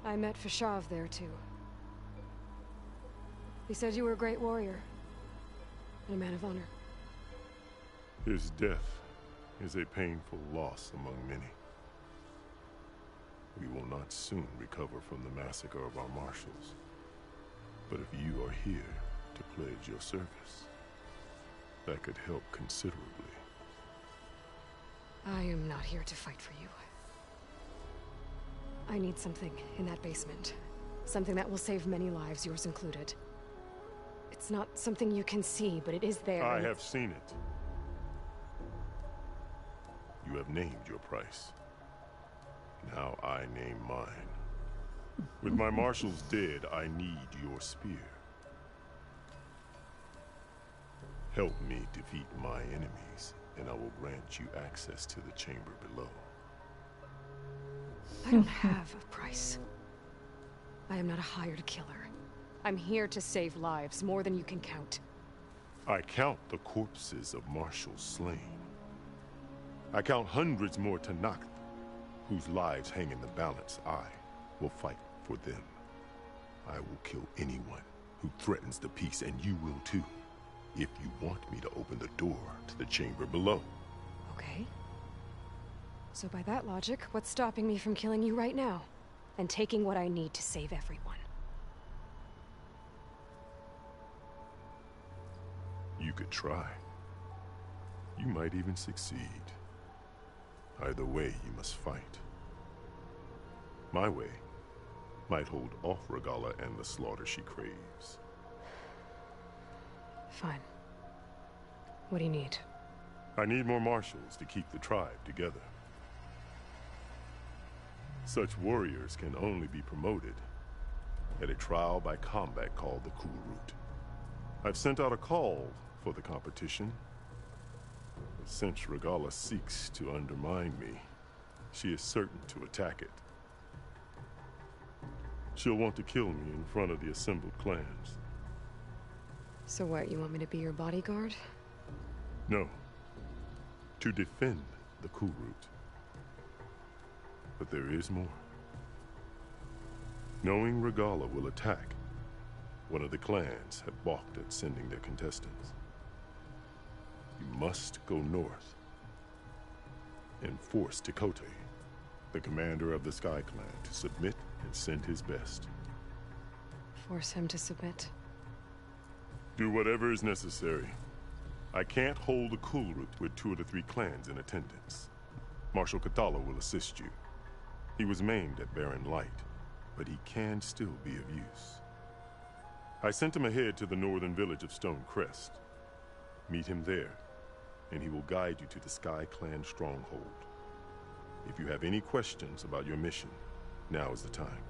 S4: I met Fashav there, too. He said you were a great warrior. And a man of honor.
S13: His death is a painful loss among many. We will not soon recover from the massacre of our marshals. But if you are here to pledge your service, that could help considerably.
S4: I am not here to fight for you. I need something in that basement. Something that will save many lives, yours included. It's not something you can see, but it is there.
S13: I have seen it. You have named your price. Now I name mine. With my marshals dead, I need your spear. Help me defeat my enemies, and I will grant you access to the chamber below.
S4: I don't have a price. I am not a hired killer. I'm here to save lives, more than you can count.
S13: I count the corpses of marshals slain. I count hundreds more Tenakth, whose lives hang in the balance. I will fight for them. I will kill anyone who threatens the peace, and you will too, if you want me to open the door to the chamber below.
S4: Okay. So by that logic, what's stopping me from killing you right now? And taking what I need to save everyone?
S13: You could try. You might even succeed. Either way, you must fight. My way might hold off Regalla and the slaughter she craves.
S4: Fine. What do you need?
S13: I need more marshals to keep the tribe together. Such warriors can only be promoted at a trial by combat called the Kulrut. I've sent out a call for the competition. But since Regalla seeks to undermine me, she is certain to attack it. She'll want to kill me in front of the assembled clans.
S4: So what, you want me to be your bodyguard?
S13: No. To defend the Kulrut. But there is more. Knowing Regalla will attack, one of the clans had balked at sending their contestants. You must go north and force Tekote, the commander of the Sky Clan, to submit and send his best.
S4: Force him to submit?
S13: Do whatever is necessary. I can't hold the Kulrut with 2 of the 3 clans in attendance. Marshal Kathala will assist you. He was maimed at Barren Light, but he can still be of use. I sent him ahead to the northern village of Stone Crest. Meet him there, and he will guide you to the Sky Clan stronghold. If you have any questions about your mission, now is the time.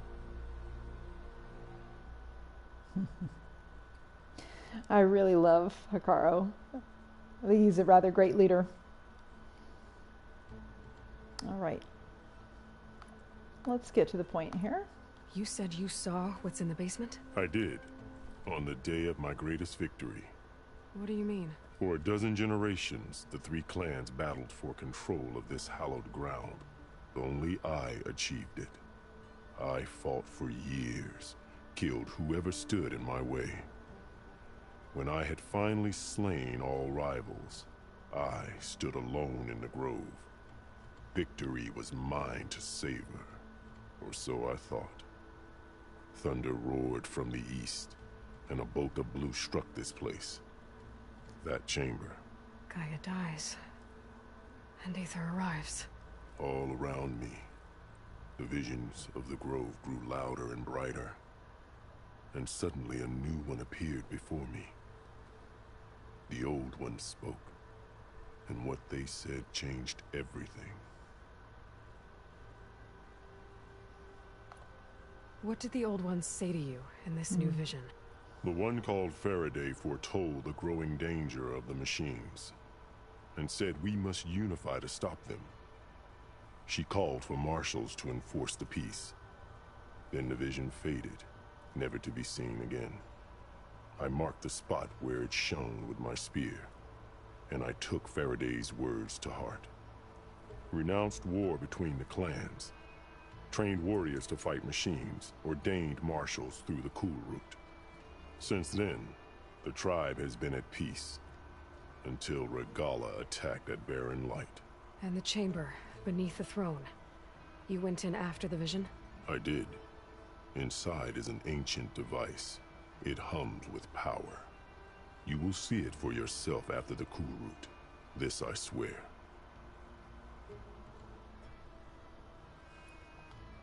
S3: I really love Hikaru. I think he's a rather great leader. All right. Let's get to the point here.
S4: You said you saw what's in the basement?
S13: I did, on the day of my greatest victory.
S4: What do you mean?
S13: For a dozen generations, the 3 clans battled for control of this hallowed ground. Only I achieved it. I fought for years, killed whoever stood in my way. When I had finally slain all rivals, I stood alone in the grove. Victory was mine to savor, or so I thought. Thunder roared from the east, and a bolt of blue struck this place. That chamber.
S4: Gaia dies, and Aether arrives.
S13: All around me, the visions of the grove grew louder and brighter, and suddenly a new one appeared before me. The old one spoke, and what they said changed everything.
S4: What did the old ones say to you in this new vision?
S13: The one called Faraday foretold the growing danger of the machines, and said we must unify to stop them. She called for marshals to enforce the peace. Then the vision faded, never to be seen again. I marked the spot where it shone with my spear, and I took Faraday's words to heart. Renounced war between the clans, trained warriors to fight machines, ordained marshals through the Kulrut. Since then, the tribe has been at peace, until Regalla attacked at Barren Light.
S4: And the chamber, beneath the throne. You went in after the vision?
S13: I did. Inside is an ancient device. It hums with power. You will see it for yourself after the Kulrut. This I swear.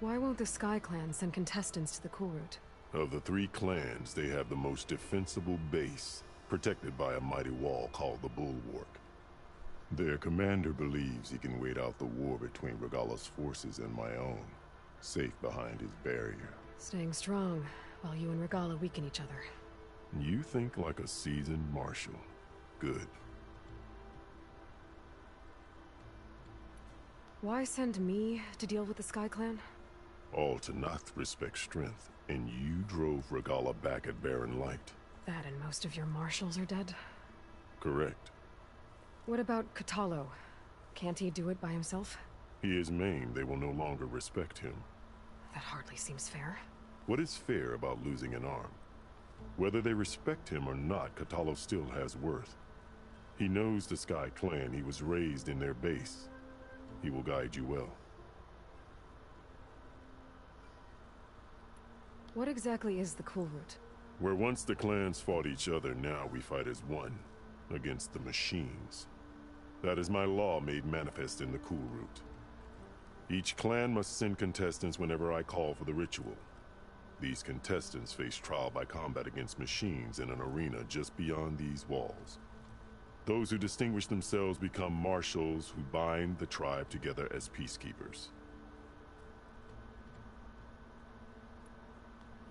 S4: Why won't the Sky Clan send contestants to the Kulrut?
S13: Of the 3 clans, they have the most defensible base, protected by a mighty wall called the Bulwark. Their commander believes he can wait out the war between Regalla's forces and my own, safe behind his barrier.
S4: Staying strong, while you and Regalla weaken each other.
S13: You think like a seasoned marshal. Good.
S4: Why send me to deal with the Sky Clan?
S13: All Tenakth respect strength, and you drove Regalla back at Barren Light.
S4: That and most of your marshals are dead?
S13: Correct.
S4: What about Catalo? Can't he do it by himself?
S13: He is maimed. They will no longer respect him.
S4: That hardly seems fair.
S13: What is fair about losing an arm? Whether they respect him or not, Catalo still has worth. He knows the Sky Clan. He was raised in their base. He will guide you well.
S4: What exactly is the Cool Route?
S13: Where once the clans fought each other, now we fight as one, against the machines. That is my law made manifest in the Cool Route. Each clan must send contestants whenever I call for the ritual. These contestants face trial by combat against machines in an arena just beyond these walls. Those who distinguish themselves become marshals who bind the tribe together as peacekeepers.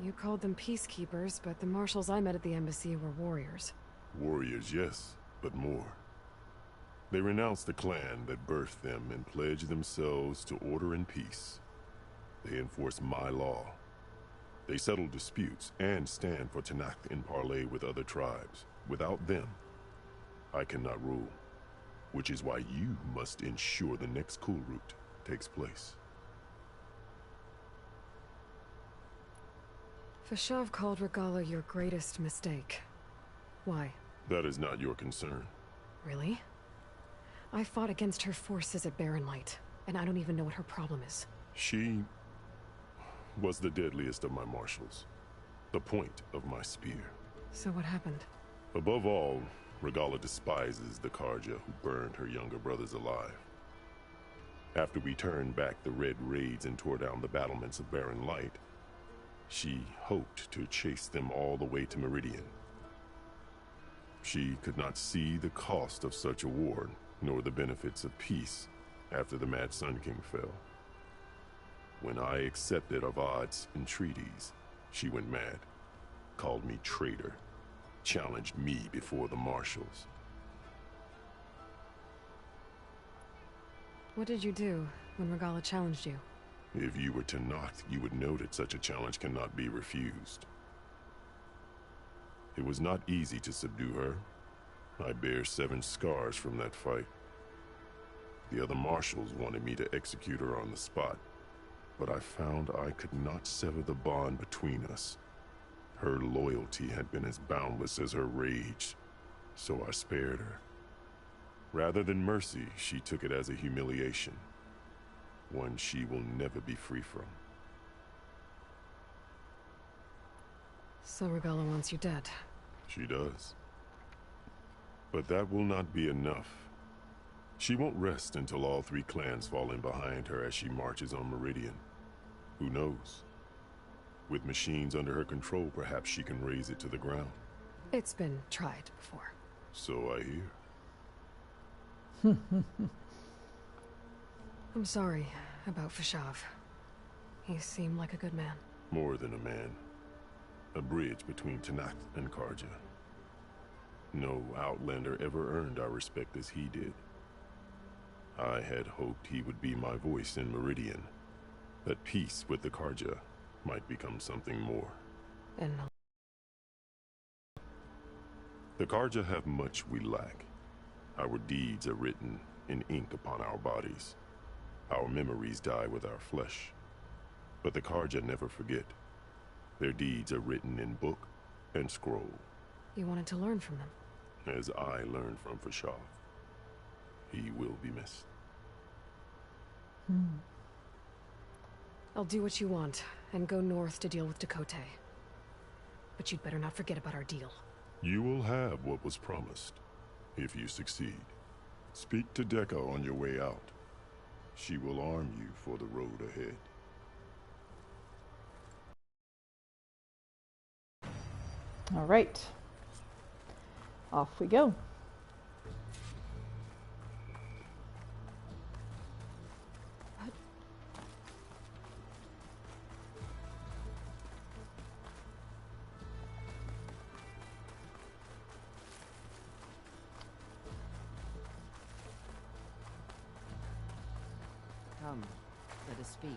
S4: You called them peacekeepers, but the marshals I met at the embassy were warriors.
S13: Warriors, yes, but more. They renounce the clan that birthed them and pledge themselves to order and peace. They enforce my law. They settle disputes and stand for Tanakh in parley with other tribes. Without them, I cannot rule, which is why you must ensure the next Cool Route takes place.
S4: Fashav called Regala your greatest mistake. Why?
S13: That is not your concern.
S4: Really? I fought against her forces at Barren Light, and I don't even know what her problem is.
S13: She was the deadliest of my marshals, the point of my spear.
S4: So what happened?
S13: Above all, Regala despises the Karja who burned her younger brothers alive. After we turned back the Red Raids and tore down the battlements of Barren Light, she hoped to chase them all the way to Meridian. She could not see the cost of such a war, nor the benefits of peace after the Mad Sun King fell. When I accepted Avad's entreaties, she went mad, called me traitor, challenged me before the marshals.
S4: What did you do when Regala challenged you?
S13: If you were Tanakh, you would know that such a challenge cannot be refused. It was not easy to subdue her. I bear 7 scars from that fight. The other marshals wanted me to execute her on the spot, but I found I could not sever the bond between us. Her loyalty had been as boundless as her rage, so I spared her. Rather than mercy, she took it as a humiliation, one she will never be free from.
S4: So Regala wants you dead.
S13: She does. But that will not be enough. She won't rest until all 3 clans fall in behind her as she marches on Meridian. Who knows? With machines under her control, perhaps she can raise it to the ground.
S4: It's been tried before.
S13: So I hear.
S4: I'm sorry about Fashav. He seemed like a good man.
S13: More than a man. A bridge between Tanakh and Karja. No Outlander ever earned our respect as he did. I had hoped he would be my voice in Meridian, that peace with the Karja might become something more.
S4: And
S13: the Karja have much we lack. Our deeds are written in ink upon our bodies. Our memories die with our flesh. But the Karja never forget. Their deeds are written in book and scroll.
S4: You wanted to learn from them?
S13: As I learned from Fashav. He will be missed.
S4: I'll do what you want, and go north to deal with Dakota. But you'd better not forget about our deal.
S13: You will have what was promised, if you succeed. Speak to Dekka on your way out. She will arm you for the road ahead.
S3: All right. Off we go.
S9: Come, let us speak.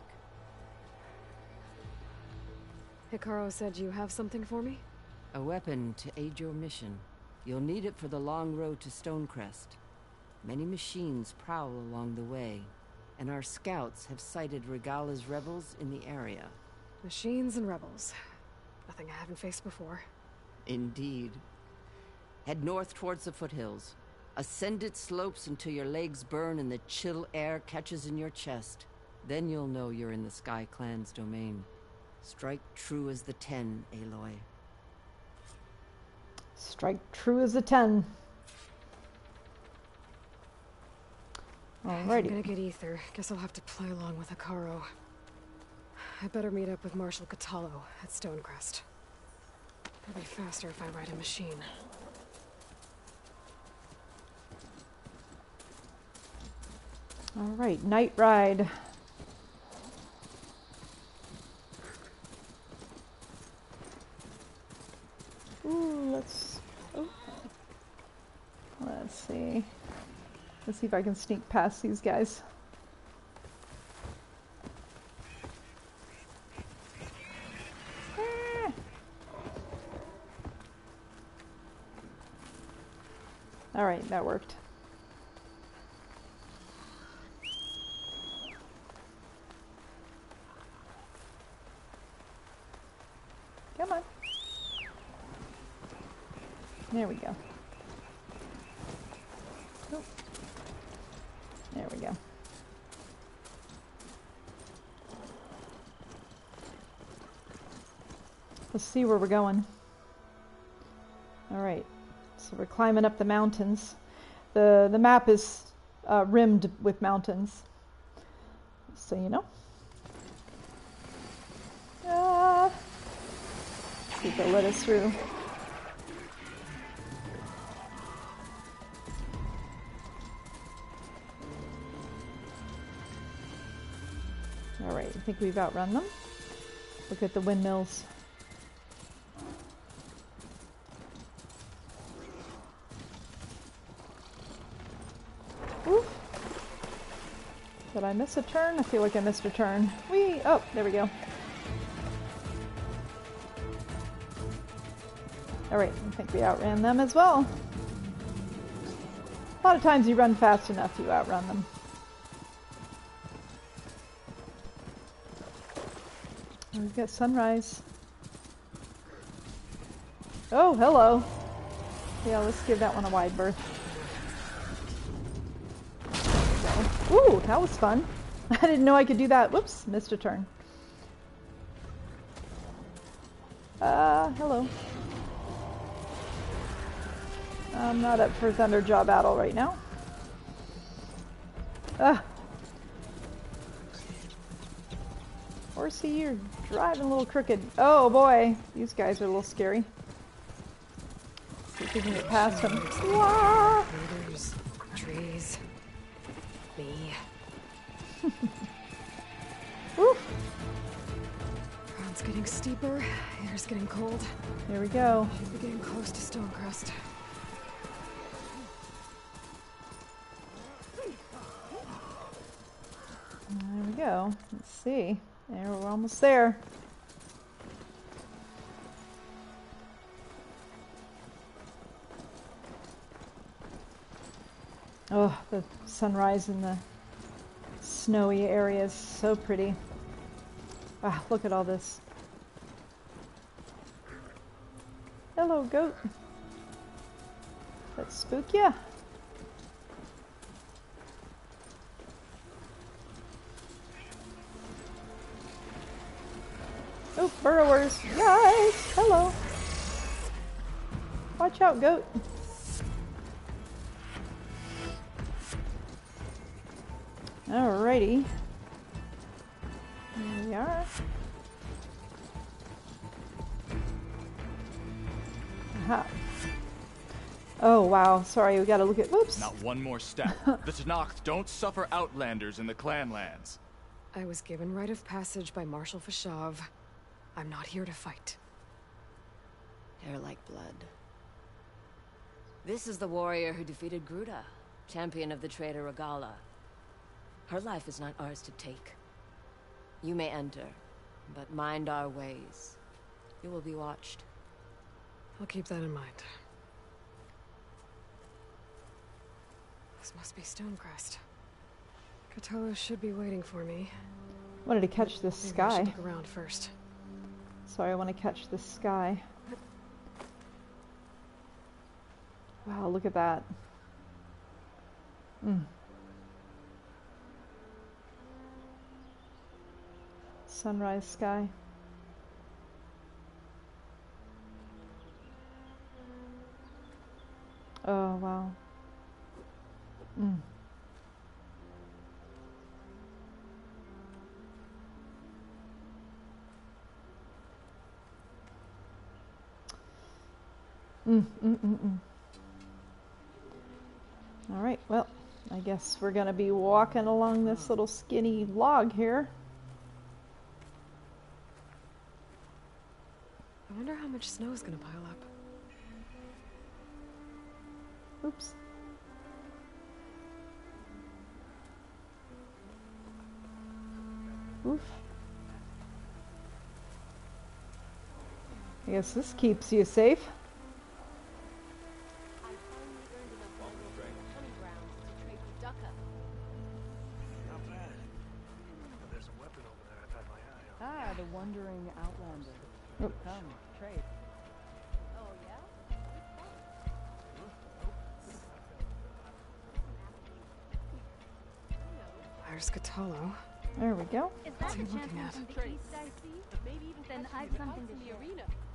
S4: Hikaru said you have something for me?
S9: A weapon to aid your mission. You'll need it for the long road to Stonecrest. Many machines prowl along the way, and our scouts have sighted Regala's rebels in the area.
S4: Machines and rebels. Nothing I haven't faced before.
S9: Indeed. Head north towards the foothills. Ascend its slopes until your legs burn and the chill air catches in your chest. Then you'll know you're in the Sky Clan's domain. Strike true as the 10, Aloy.
S3: Strike true as a 10. Alrighty.
S4: I'm gonna get Aether. Guess I'll have to play along with Akaro. I better meet up with Marshal Catallo at Stonecrest. It'll be faster if I ride a machine.
S3: Alright, night ride. Ooh, let's see. Let's see if I can sneak past these guys. Alright, that worked. Come on. There we go. Oh. There we go. Let's see where we're going. Alright, so we're climbing up the mountains. The map is rimmed with mountains, so you know. Let's see if they'll let us through. Alright, I think we've outrun them. Look at the windmills. Oof. Did I miss a turn? I feel like I missed a turn. Whee! Oh, there we go. Alright, I think we outran them as well. A lot of times you run fast enough, you outrun them. We've got sunrise. Oh, hello. Yeah, let's give that one a wide berth. Ooh, that was fun. I didn't know I could do that. Whoops, missed a turn. Hello. I'm not up for Thunderjaw battle right now. Horsey, you're driving a little crooked. Oh boy, these guys are a little scary. See if we can get past them.
S4: Leaders, trees, me.
S3: Oof.
S4: Ground's getting steeper, air's getting cold.
S3: Here we go.
S4: Should be getting close to Stonecrest.
S3: There we go. Let's see. There, we're almost there. Oh, the sunrise in the snowy area is so pretty. Wow, look at all this. Hello, goat. That spook ya? Oh, burrowers. Guys, hello. Watch out, goat. Alrighty. Here we are. Aha. Oh, wow. Sorry, we gotta look at... Whoops.
S14: Not one more step. The Tenakth don't suffer outlanders in the clan lands.
S4: I was given rite of passage by Marshal Fashav. I'm not here to fight.
S15: Hair like blood. This is the warrior who defeated Gruda, champion of the traitor Regala. Her life is not ours to take. You may enter, but mind our ways. You will be watched.
S4: I'll keep that in mind. This must be Stonecrest. Cthulhu should be waiting for me.
S3: Wanted to catch this
S4: Maybe I
S3: sky.
S4: should look around first.
S3: Sorry, I want to catch this sky. Wow, look at that. Sunrise sky. Oh, wow. All right, well, I guess we're gonna be walking along this little skinny log here.
S4: I wonder how much snow is gonna pile up.
S3: Oops. Oof. I guess this keeps you safe.
S11: Not bad. There's a weapon over there I've had my eye on.
S16: Ah, the wandering outlander.
S3: Oh.
S16: Come, trade.
S7: Oh, yeah?
S4: There's Cthulhu.
S3: There we go.
S7: Is that
S4: What's he
S7: the
S4: looking
S7: champion
S4: at?
S7: from the East I see? Maybe even then I've something to share.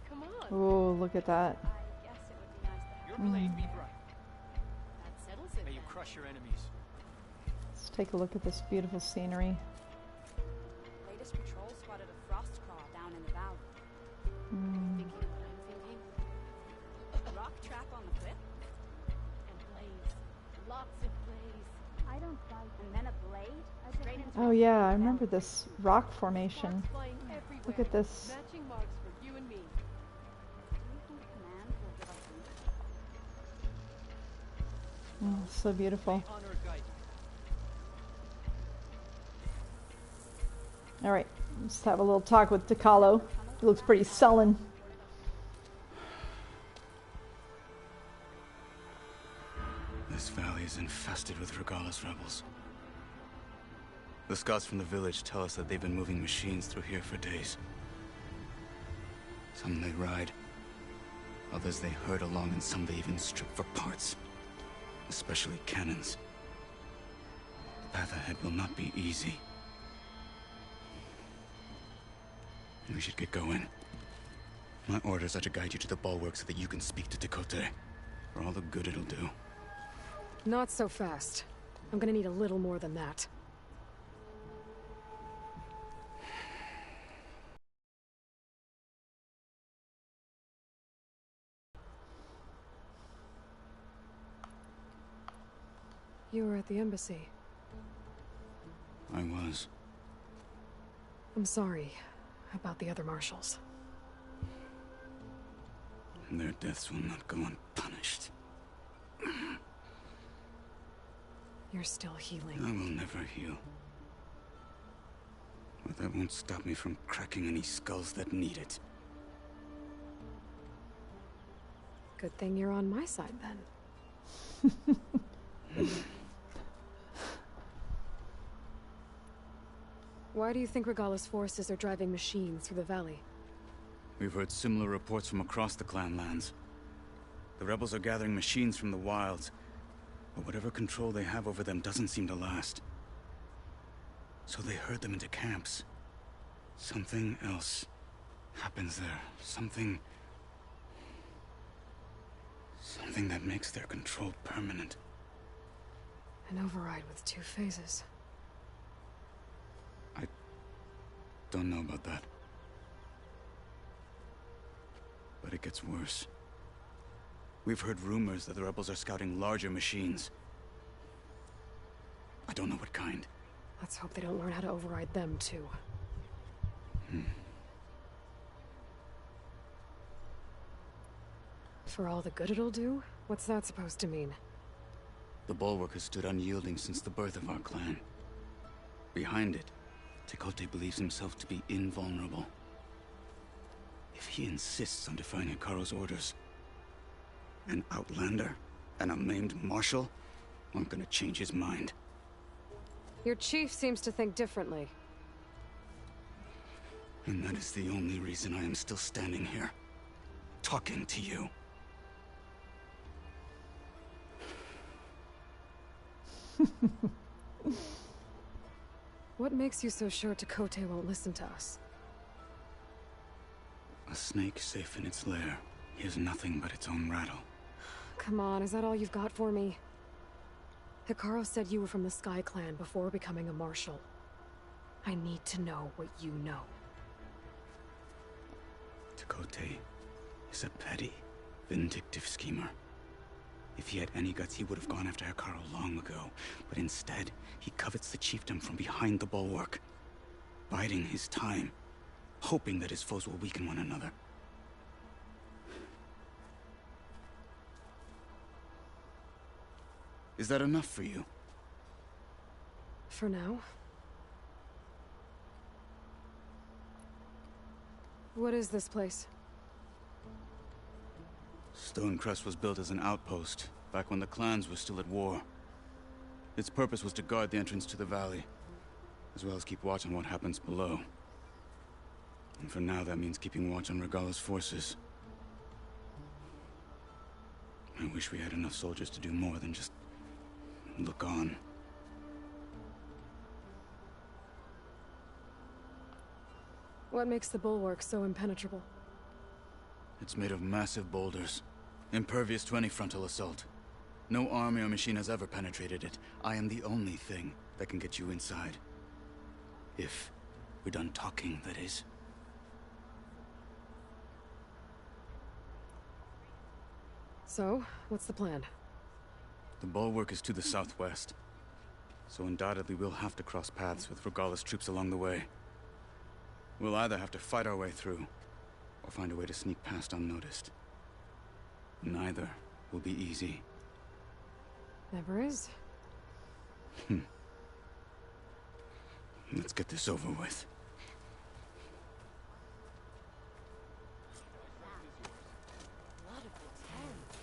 S7: Come on.
S3: Oh, look at that.
S7: I guess it would be nice to have
S8: Your blade be bright.
S7: that settles it.
S8: May you
S7: then.
S8: crush your enemies.
S3: Let's take a look at this beautiful scenery.
S17: Latest patrol spotted a frost crawl down in the valley. Thinking what I'm thinking? Rock trap on the cliff?
S7: And blaze. Lots of blaze. I don't fight.
S17: And then a blade? Straight into
S3: Oh yeah, I remember this rock formation.
S7: Sparks flying everywhere.
S3: Look at this.
S7: Matching marks for you and me.
S17: Do you think command will give us a
S3: Oh, so beautiful.
S8: Honor guide you.
S3: All right, let's have a little talk with Takalo. He looks pretty sullen.
S12: This valley is infested with Regala's rebels. The scouts from the village tell us that they've been moving machines through here for days. Some they ride, others they herd along, and some they even strip for parts. Especially cannons. The path ahead will not be easy. We should get going. My orders are to guide you to the bulwark so that you can speak to Tekote. For all the good it'll do.
S4: Not so fast. I'm gonna need a little more than that. You were at the embassy.
S12: I was.
S4: I'm sorry about the other marshals.
S12: Their deaths will not go unpunished.
S4: You're still healing.
S12: I will never heal. But that won't stop me from cracking any skulls that need it.
S4: Good thing you're on my side, then. Why do you think Regala's forces are driving machines through the valley?
S12: We've heard similar reports from across the clan lands. The rebels are gathering machines from the wilds, but whatever control they have over them doesn't seem to last. So they herd them into camps. Something else happens there. Something that makes their control permanent.
S4: An override with 2 phases.
S12: I don't know about that. But it gets worse. We've heard rumors that the rebels are scouting larger machines. I don't know what kind.
S4: Let's hope they don't learn how to override them, too. For all the good it'll do? What's that supposed to mean?
S12: The bulwark has stood unyielding since the birth of our clan. Behind it, Tekote believes himself to be invulnerable. If he insists on defying Hikaru's orders, an outlander and a maimed marshal aren't gonna change his mind.
S4: Your chief seems to think differently.
S12: And that is the only reason I am still standing here, talking to you.
S4: What makes you so sure Tekote won't listen to us?
S12: A snake safe in its lair hears nothing but its own rattle.
S4: Come on, is that all you've got for me? Hikaru said you were from the Sky Clan before becoming a marshal. I need to know what you know.
S12: Tekote is a petty, vindictive schemer. If he had any guts, he would have gone after Hikaru long ago. But instead, he covets the chiefdom from behind the bulwark, biding his time, hoping that his foes will weaken one another. Is that enough for you?
S4: For now. What is this place?
S12: Stonecrest was built as an outpost, back when the clans were still at war. Its purpose was to guard the entrance to the valley, as well as keep watch on what happens below. And for now, that means keeping watch on Regala's forces. I wish we had enough soldiers to do more than just look on.
S4: What makes the bulwark so impenetrable?
S12: It's made of massive boulders, impervious to any frontal assault. No army or machine has ever penetrated it. I am the only thing that can get you inside. If we're done talking, that is.
S4: So, what's the plan?
S12: The bulwark is to the southwest, so undoubtedly we'll have to cross paths with Regala's troops along the way. We'll either have to fight our way through, or find a way to sneak past unnoticed. Neither will be easy.
S4: Never is.
S12: Let's get this over with.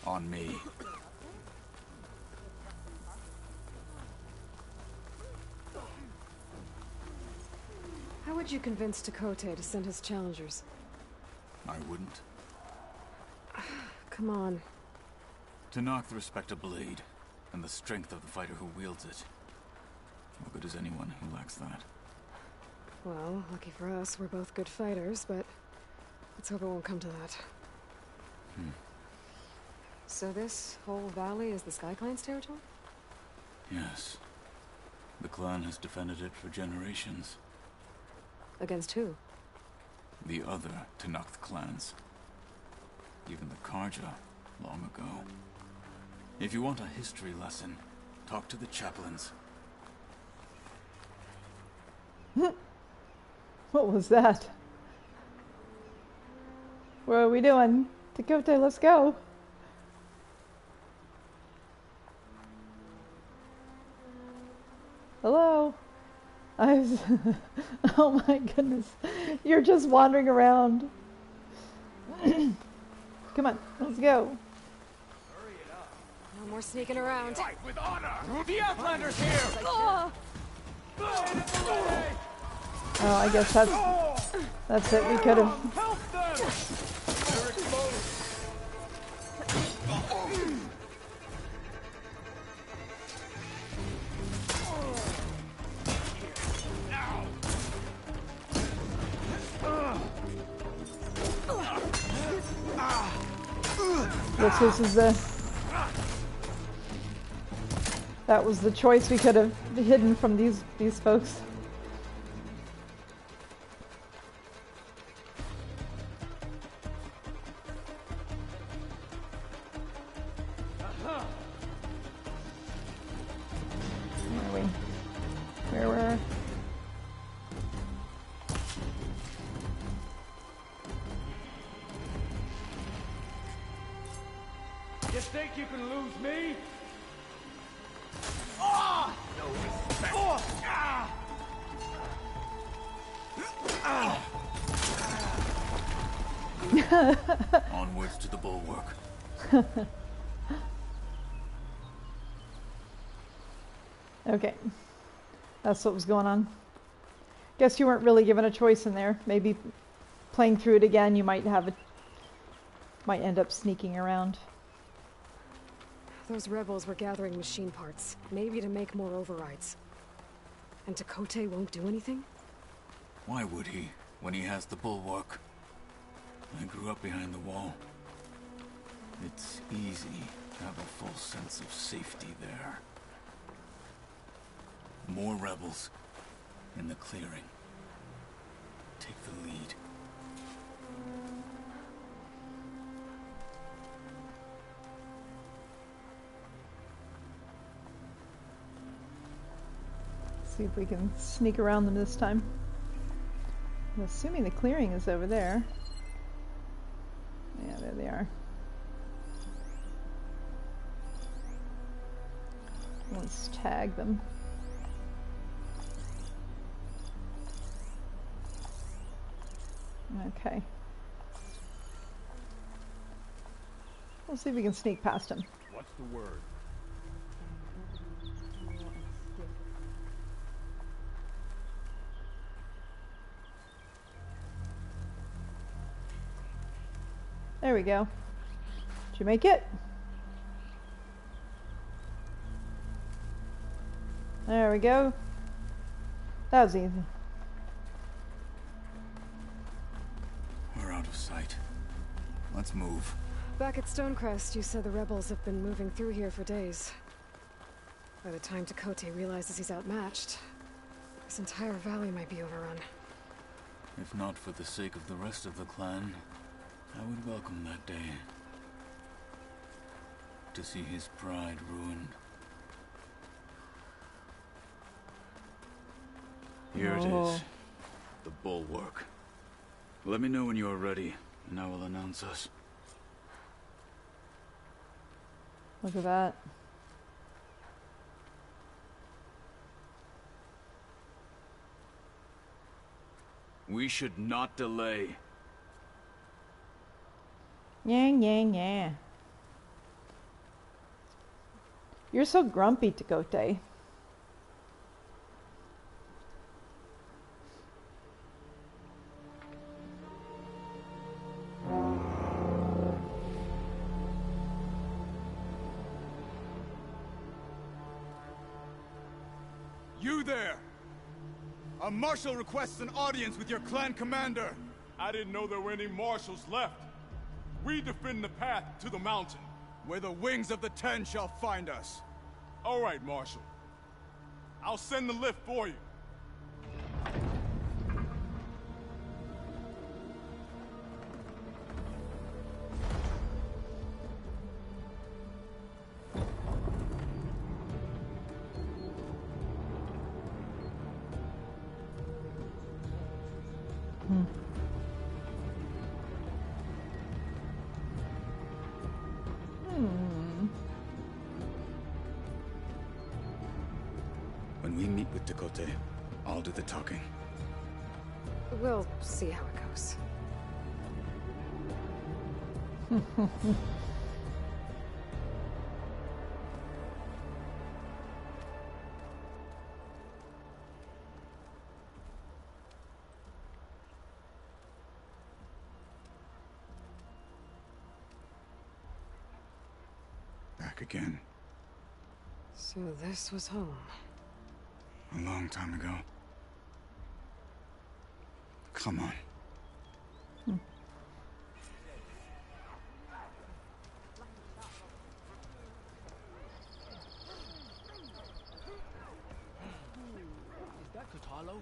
S12: On me.
S4: How would you convince Tekote to send his challengers?
S12: I wouldn't.
S4: Come on.
S14: To knock the respect of blade, and the strength of the fighter who wields it. What good is anyone who lacks that?
S4: Well, lucky for us, we're both good fighters, but let's hope it won't come to that. So this whole valley is the Sky Clan's territory?
S12: Yes. The clan has defended it for generations.
S4: Against who?
S12: The other Tenakth clans. Even the Karja, long ago. If you want a history lesson, talk to the chaplains.
S3: What was that? What are we doing? Tekote, let's go. Hello? Oh my goodness. You're just wandering around. Come on, let's go.
S4: No more sneaking around.
S8: Fight with honor! The Outlander's here!
S3: Oh, I guess that's it. We could have.
S8: Help them! They're exposed.
S3: This is the. That was the choice we could have hidden from these folks. Where?
S8: You think you can lose me? Oh! No respect. Oh!
S12: Onwards to the bulwark.
S3: Okay. That's what was going on. Guess you weren't really given a choice in there. Maybe playing through it again, you might end up sneaking around.
S4: Those rebels were gathering machine parts, maybe to make more overrides. And Tekote won't do anything?
S14: Why would he, when he has the bulwark? I grew up behind the wall. It's easy to have a full sense of safety there. More rebels in the clearing. Take the lead.
S3: See if we can sneak around them this time. I'm assuming the clearing is over there. Yeah, there they are. Let's tag them. Okay. We'll see if we can sneak past him.
S11: What's the word?
S3: There we go. Did you make it? There we go. That was easy.
S14: We're out of sight. Let's move.
S4: Back at Stonecrest, you said the rebels have been moving through here for days. By the time Tekote realizes he's outmatched, this entire valley might be overrun.
S14: If not for the sake of the rest of the clan, I would welcome that day. To see his pride ruined. Here it is. The bulwark. Let me know when you are ready, and I will announce us.
S3: Look at that.
S14: We should not delay.
S3: Yeah. You're so grumpy, Tekote.
S18: You there! A marshal requests an audience with your clan commander.
S11: I didn't know there were any marshals left. We defend the path to the mountain.
S18: Where the wings of the Ten shall find us.
S11: All right, Marshal. I'll send the lift for you.
S12: When we meet with Tekote, I'll do the talking.
S4: We'll see how it goes.
S12: Back again.
S4: So this was home.
S12: A long time ago. Come on.
S8: Is that Cthulhu?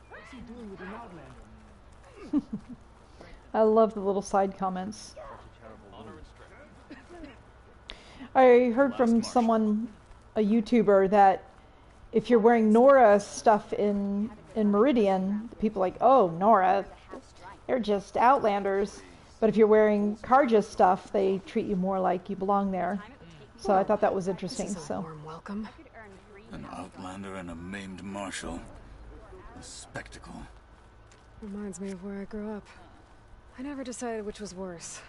S8: What's he doing with an outlander?
S3: I love the little side comments. I heard from someone, a YouTuber, that if you're wearing Nora stuff in Meridian, people are like, oh, Nora, they're just outlanders. But if you're wearing Karja stuff, they treat you more like you belong there. So I thought that was interesting.
S4: This is a warm welcome.
S14: An outlander and a maimed marshal. A spectacle.
S4: Reminds me of where I grew up. I never decided which was worse.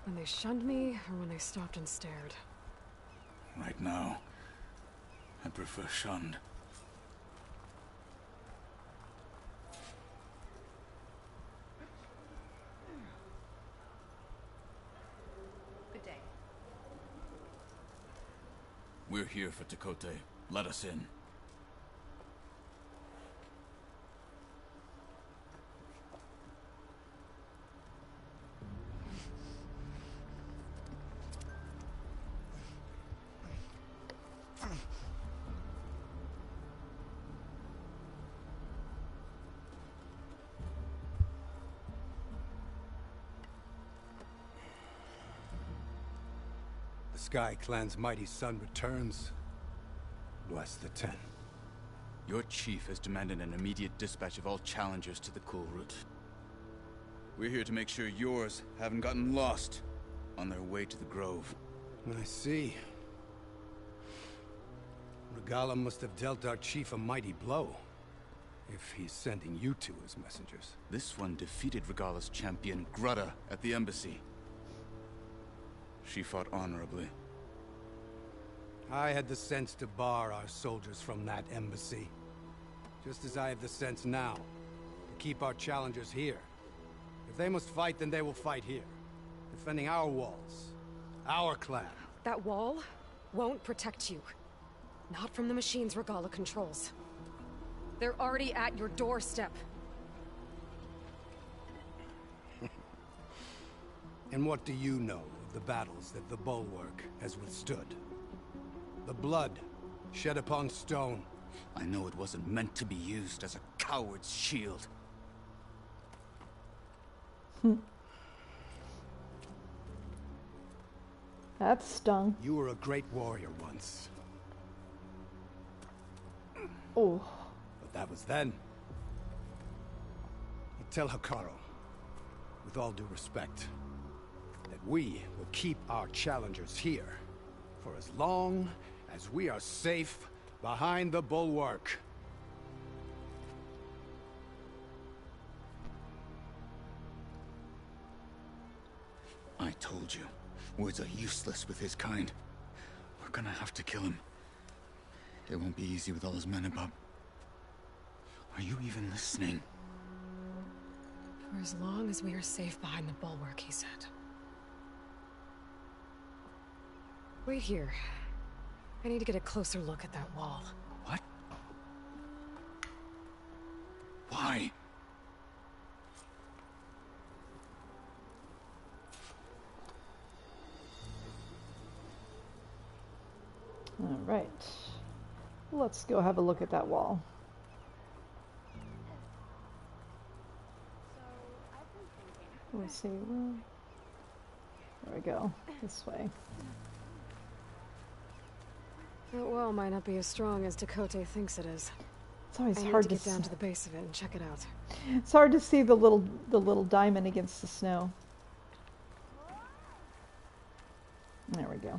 S4: When they shunned me, or when they stopped and stared.
S14: Right now, I prefer shunned.
S17: Good day.
S14: We're here for Tekote. Let us in.
S18: The Sky Clan's mighty son returns. Bless the Ten.
S12: Your chief has demanded an immediate dispatch of all challengers to the Cool Route. We're here to make sure yours haven't gotten lost on their way to the Grove.
S18: I see. Regala must have dealt our chief a mighty blow, if he's sending you two as messengers.
S12: This one defeated Regala's champion, Grudda, at the embassy. She fought honorably.
S18: I had the sense to bar our soldiers from that embassy. Just as I have the sense now, to keep our challengers here. If they must fight, then they will fight here. Defending our walls. Our clan.
S4: That wall won't protect you. Not from the machines Regala controls. They're already at your doorstep.
S18: And what do you know of the battles that the Bulwark has withstood? The blood shed upon stone.
S12: I know it wasn't meant to be used as a coward's shield.
S3: That stung.
S18: You were a great warrior once.
S3: Oh.
S18: But that was then. Tell Hikaru, with all due respect, that we will keep our challengers here for as long as we are safe behind the Bulwark.
S12: I told you, words are useless with his kind. We're gonna have to kill him. It won't be easy with all his men above. Are you even listening?
S4: For as long as we are safe behind the Bulwark, he said. Wait here. I need to get a closer look at that wall.
S12: What? Why?
S3: All right. Let's go have a look at that wall. Let's see. There we go. This way.
S4: That wall might not be as strong as Tekote thinks it is.
S3: It's always
S4: I
S3: hard
S4: need to
S3: to
S4: get down to the base of it and check it out.
S3: It's hard to see the little diamond against the snow. There we go.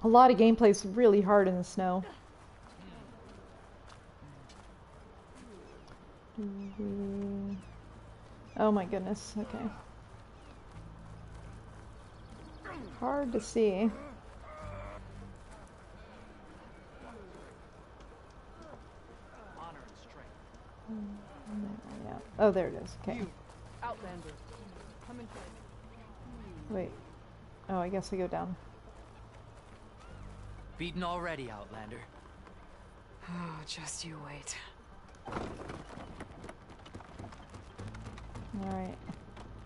S3: A lot of gameplay's really hard in the snow. Oh my goodness, okay. Hard to see. Yeah. Oh, there it is. Okay.
S16: Outlander, come and
S3: Wait. Oh, I guess I go down.
S19: Beaten already, Outlander.
S4: Oh, just you wait.
S3: Alright.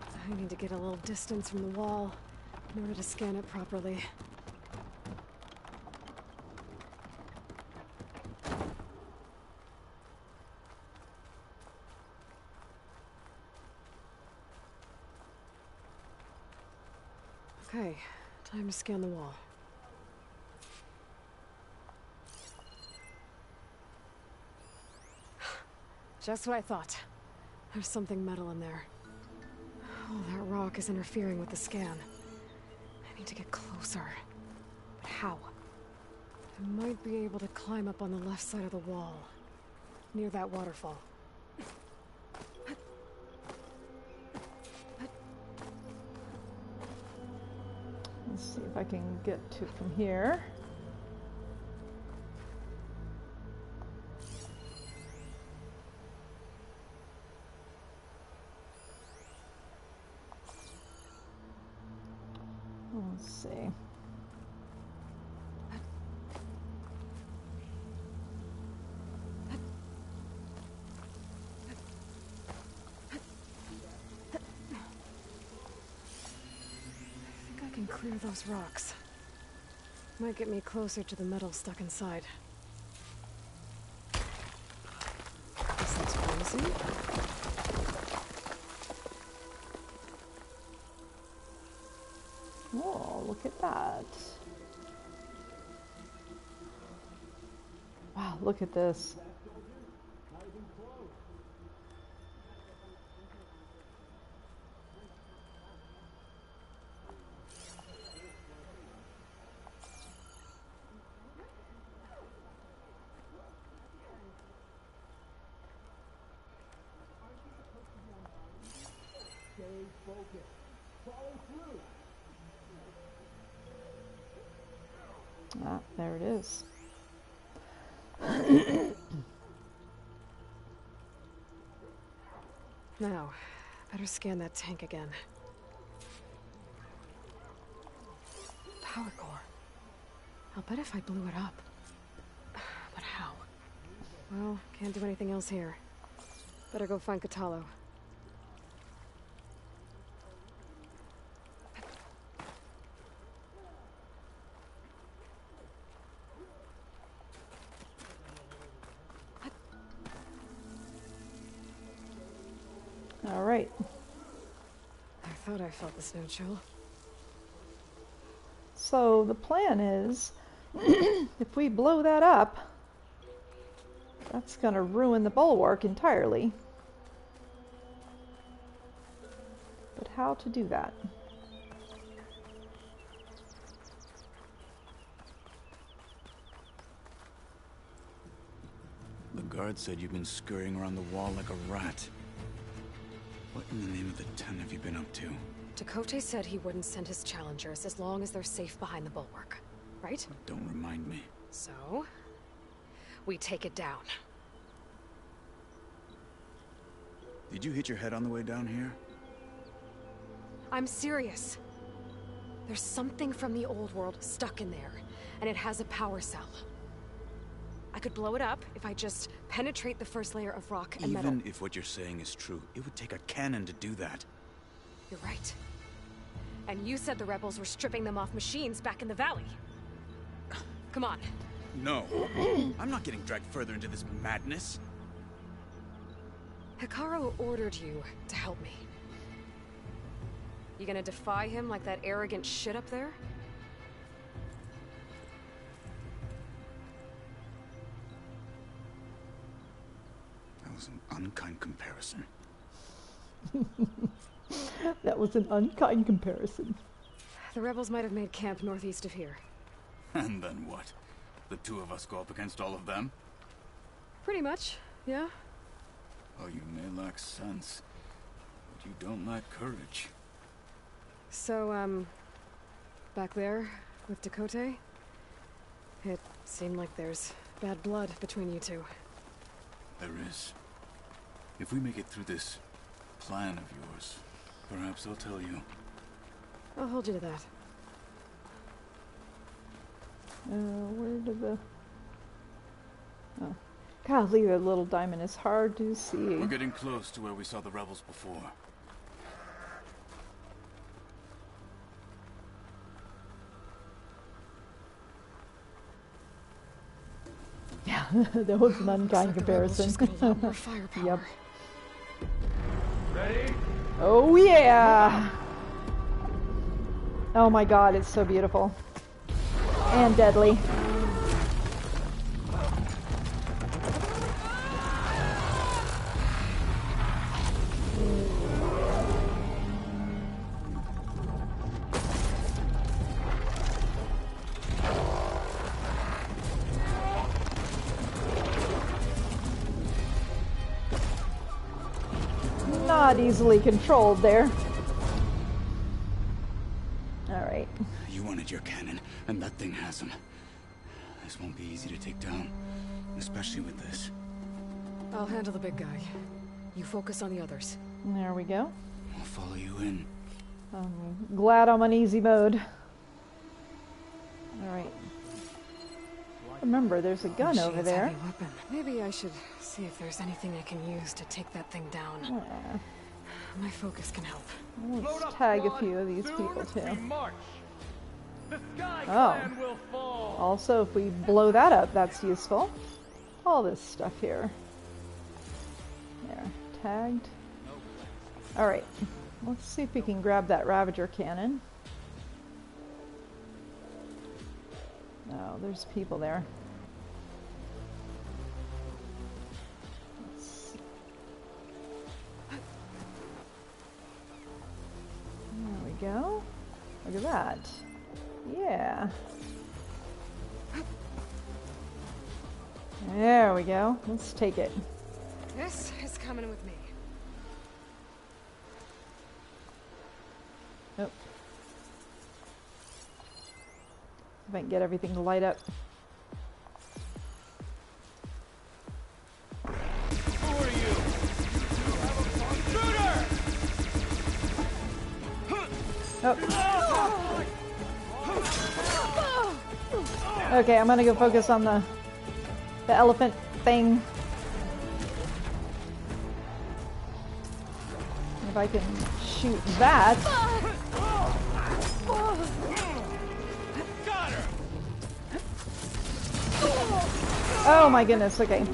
S4: I need to get a little distance from the wall in order to scan it properly. Okay, time to scan the wall. Just what I thought. There's something metal in there. Oh, that rock is interfering with the scan. I need to get closer. But how? I might be able to climb up on the left side of the wall, near that waterfall.
S3: Let's see if I can get to it from here. Let's see.
S4: Clear those rocks. Might get me closer to the metal stuck inside. This looks promising.
S3: Oh, look at that. Wow, look at this. Ah, there it is.
S4: Now, better scan that tank again. Power core. I'll bet if I blew it up. But how? Well, can't do anything else here. Better go find Katalo.
S3: All right.
S4: I thought I felt the snow chill.
S3: So the plan is, if we blow that up, that's going to ruin the bulwark entirely. But how to do that?
S12: The guard said you've been scurrying around the wall like a rat. What in the name of the ten have you been up to?
S4: Tekote said he wouldn't send his challengers as long as they're safe behind the bulwark, right?
S12: Don't remind me.
S4: So, we take it down.
S12: Did you hit your head on the way down here?
S4: I'm serious. There's something from the old world stuck in there, and it has a power cell. I could blow it up if I just penetrate the first layer of rock and metal.
S12: Even if what you're saying is true, it would take a cannon to do that.
S4: You're right. And you said the rebels were stripping them off machines back in the valley. Come on.
S12: No. I'm not getting dragged further into this madness.
S4: Hikaru ordered you to help me. You gonna defy him like that arrogant shit up there?
S12: That was an unkind comparison.
S3: That was an unkind comparison.
S4: The rebels might have made camp northeast of here.
S14: And then what? The two of us go up against all of them?
S4: Pretty much, yeah.
S14: Oh, you may lack sense, but you don't lack courage.
S4: So, back there with Tekote, it seemed like there's bad blood between you two.
S14: There is. If we make it through this plan of yours, perhaps I'll tell you.
S4: I'll hold you to that.
S3: Where did the... Oh. Golly, that little diamond is hard to see.
S14: We're getting close to where we saw the rebels before.
S3: Yeah, that was an unkind comparison. Yep.
S10: Ready?
S3: Oh yeah! Oh my god, it's so beautiful. And deadly. Not easily controlled there. Alright.
S12: You wanted your cannon, and that thing has them. This won't be easy to take down, especially with this.
S4: I'll handle the big guy. You focus on the others.
S3: There we go.
S12: I'll follow you in.
S3: I'm glad I'm on easy mode. Alright. Remember, there's a gun over there.
S4: Heavy weapon. Maybe I should see if there's anything I can use to take that thing down.
S3: Yeah.
S4: My focus can help.
S3: Let's tag a few of these people too. Oh. Also, if we blow that up, that's useful. All this stuff here. There. Tagged. Alright. Let's see if we can grab that Ravager cannon. Oh, there's people there. There we go. Look at that. Yeah. There we go. Let's take it.
S4: This is coming with me.
S3: Oh. If I can get everything to light up.
S11: Who are you?
S3: Oh. Okay, I'm gonna go focus on the elephant thing. If I can shoot that. Oh my goodness, okay.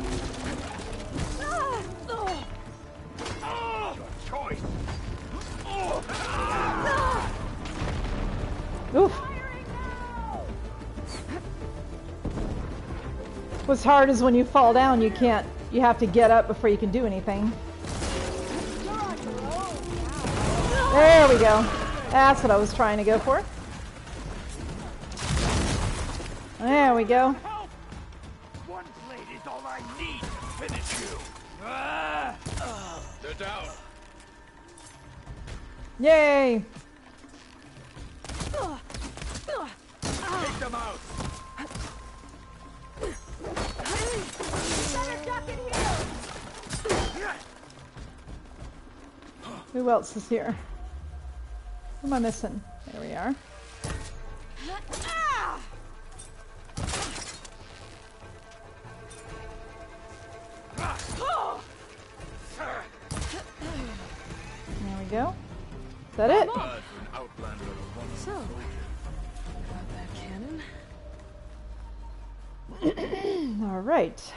S3: Oof. What's hard is when you fall down, you have to get up before you can do anything. There we go. That's what I was trying to go for. There we go.
S11: One blade is all I need to finish you. They're down.
S3: Yay!
S11: Take them out.
S3: Who else is here? Who am I missing? There we are. There we go. Is that it?
S4: So, got that cannon.
S3: All right.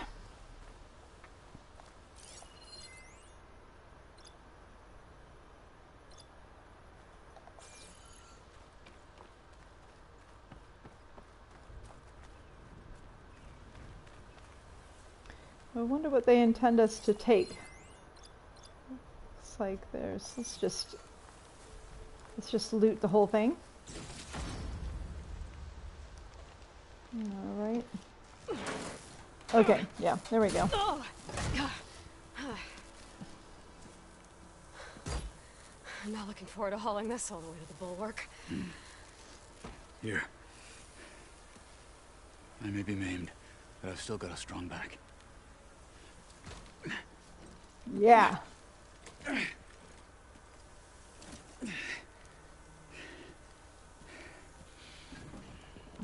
S3: I wonder what they intend us to take. Looks like there's. Let's just loot the whole thing. All right. Okay. Yeah. There we go.
S4: I'm not looking forward to hauling this all the way to the bulwark.
S12: Here. I may be maimed, but I've still got a strong back.
S3: Yeah.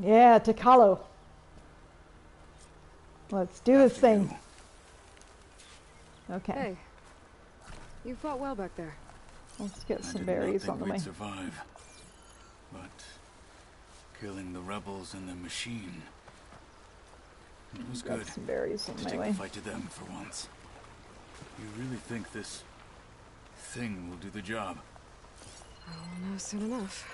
S3: Yeah, Takalo. Let's do this thing. Okay.
S4: Hey, you fought well back there.
S3: Let's get some berries on the way.
S12: Survive, but killing the rebels and the machine. It was good.
S3: Some berries on
S12: to
S3: my
S12: take
S3: way.
S12: the fight to them for once. You really think this thing will do the job?
S4: I'll know soon enough.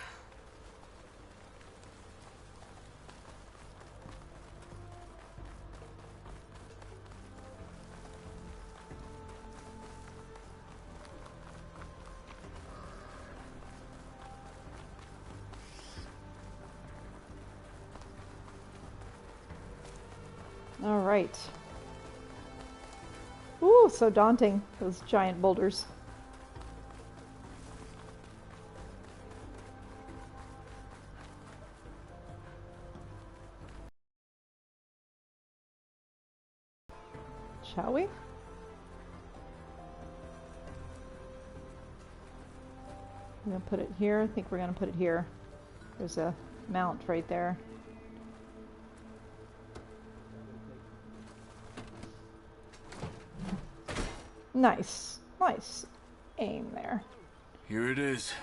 S3: All right. Ooh, so daunting, those giant boulders. Shall we? I'm going to put it here. I think we're going to put it here. There's a mount right there. Nice. Nice aim there.
S14: Here it is.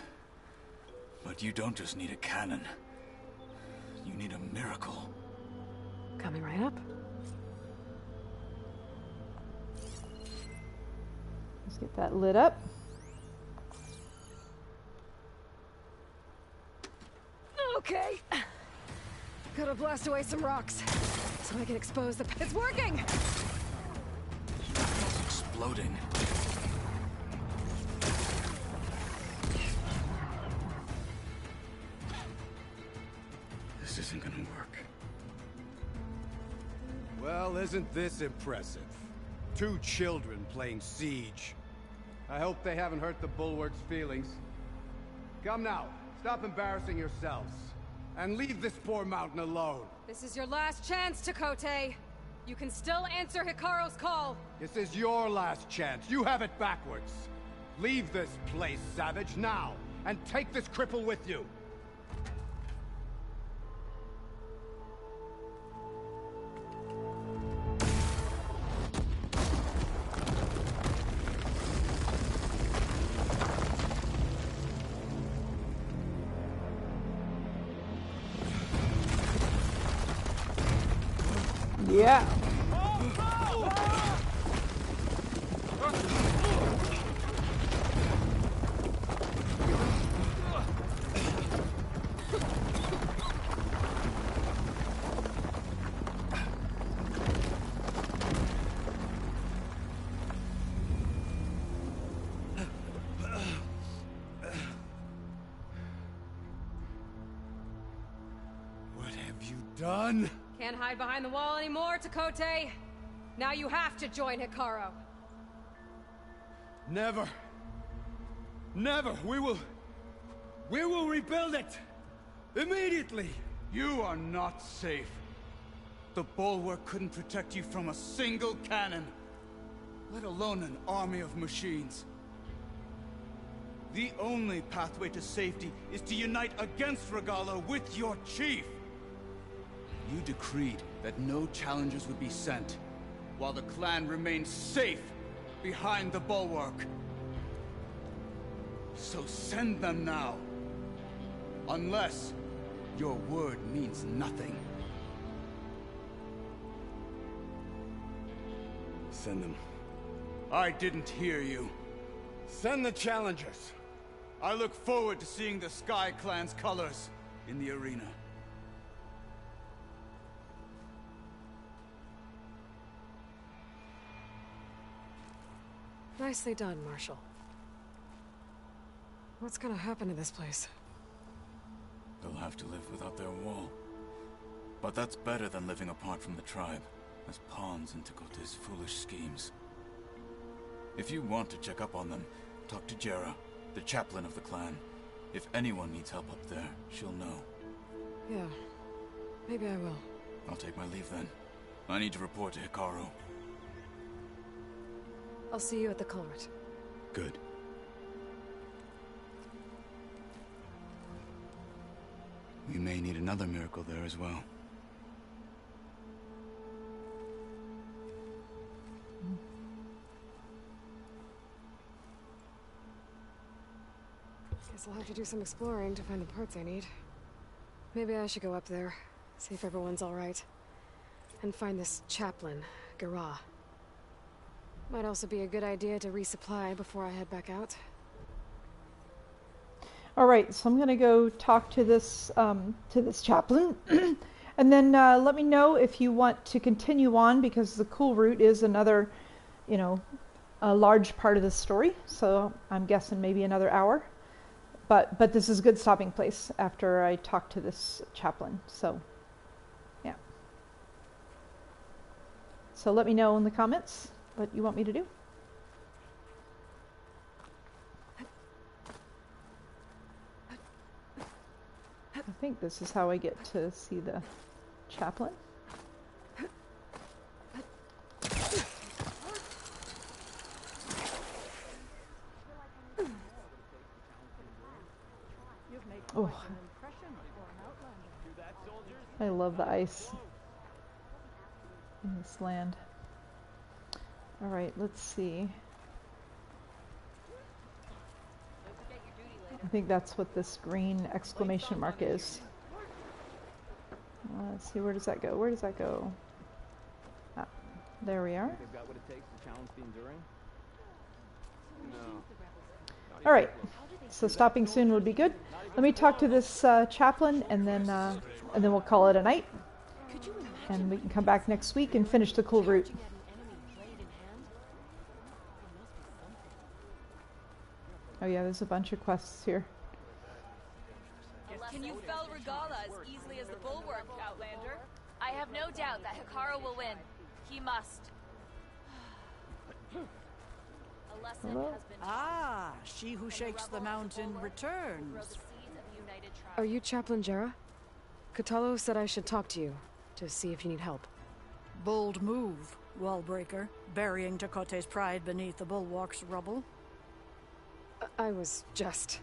S14: But you don't just need a cannon. You need a miracle.
S4: Coming right up.
S3: Let's get that lit up.
S4: Okay. Gotta blast away some rocks so I can expose the... It's working!
S14: It's exploding.
S12: This isn't gonna work.
S18: Well, isn't this impressive? 2 children playing siege. I hope they haven't hurt the bulwark's feelings. Come now, stop embarrassing yourselves. And leave this poor mountain alone.
S4: This is your last chance, Chakotay. You can still answer Hikaru's call.
S18: This is your last chance. You have it backwards. Leave this place, Savage, now. And take this cripple with you.
S3: Yeah.
S18: What have you done?
S4: Can't hide behind the wall anymore, Chakotay. Now you have to join Hikaru.
S18: Never. Never. We will rebuild it. Immediately.
S12: You are not safe. The bulwark couldn't protect you from a single cannon, let alone an army of machines. The only pathway to safety is to unite against Regala with your chief. You decreed that no challengers would be sent, while the clan remained safe behind the bulwark. So send them now. Unless your word means nothing.
S18: Send them.
S12: I didn't hear you.
S18: Send the challengers.
S12: I look forward to seeing the Sky Clan's colors in the arena.
S4: Nicely done, Marshal. What's gonna happen to this place?
S14: They'll have to live without their wall. But that's better than living apart from the tribe, as pawns in Chakotay's foolish schemes. If you want to check up on them, talk to Jera, the chaplain of the clan. If anyone needs help up there, she'll know.
S4: Yeah, maybe I will.
S14: I'll take my leave then. I need to report to Hikaru.
S4: I'll see you at the culvert.
S12: Good. We may need another miracle there as well.
S4: Guess I'll have to do some exploring to find the parts I need. Maybe I should go up there, see if everyone's alright. And find this chaplain, Gara. Might also be a good idea to resupply before I head back out.
S3: All right, so I'm going to go talk to this chaplain, and then let me know if you want to continue on, because the cool route is another, a large part of the story. So I'm guessing maybe another hour. But this is a good stopping place after I talk to this chaplain. So, yeah. So let me know in the comments what you want me to do. I think this is how I get to see the chaplain. Oh, I love the ice in this land. All right, let's see. I think that's what this green exclamation mark is. Let's see, where does that go? Where does that go? Ah, there we are.
S8: They've got what it takes to challenge the enduring? No.
S3: All right, so stopping soon would be good. Let me talk to this chaplain, and then we'll call it a night. And we can come back next week and finish the cool route. Oh yeah, there's a bunch of quests here.
S17: Can you fell Regala as easily as the bulwark, Outlander? I have no doubt that Hikaru will win. He must. A lesson
S3: Hello?
S17: has been
S19: Ah, she who shakes the mountain returns.
S4: Are you Chaplain Jera? Katalo said I should talk to you, to see if you need help.
S19: Bold move, Wallbreaker, burying Tekote's pride beneath the bulwark's rubble.
S4: I was just...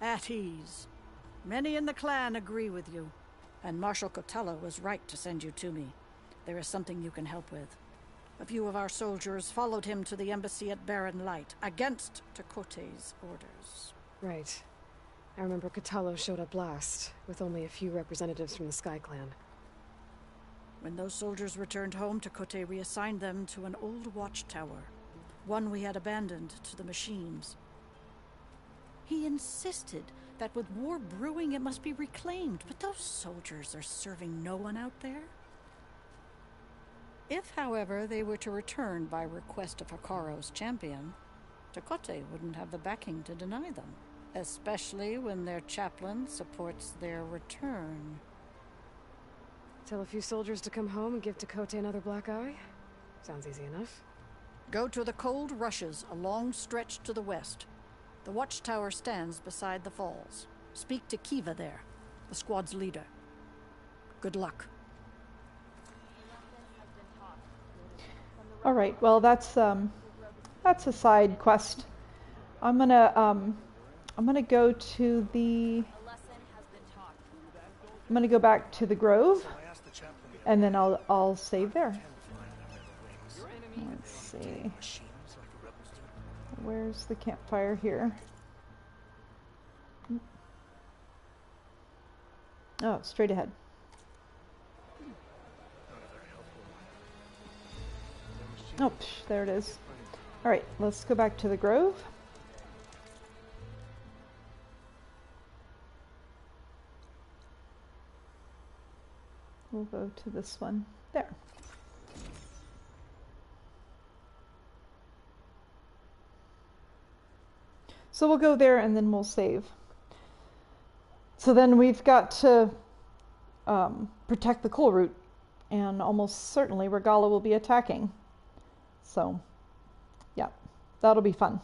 S19: At ease. Many in the clan agree with you, and Marshal Katalo was right to send you to me. There is something you can help with. A few of our soldiers followed him to the embassy at Barren Light, against Tekote's orders.
S4: Right. I remember Katalo showed up last, with only a few representatives from the Sky Clan.
S19: When those soldiers returned home, Tekote reassigned them to an old watchtower, one we had abandoned to the machines. He insisted that with war brewing it must be reclaimed, but those soldiers are serving no one out there. If, however, they were to return by request of Hikaru's champion, Tekote wouldn't have the backing to deny them, especially when their chaplain supports their return.
S4: Tell a few soldiers to come home and give Tekote another black eye? Sounds easy enough.
S19: Go to the cold rushes, a long stretch to the west. The watchtower stands beside the falls. Speak to Kiva there, the squad's leader. Good luck.
S3: All right, well that's a side quest. I'm gonna go to the. I'm gonna go back to the Grove, and then I'll save there. Let's see. Where's the campfire here? Oh, straight ahead. Oh, there it is. All right, let's go back to the Grove. We'll go to this one there. So we'll go there and then we'll save. So then we've got to protect the cool route, and almost certainly Regala will be attacking. So, yeah, that'll be fun.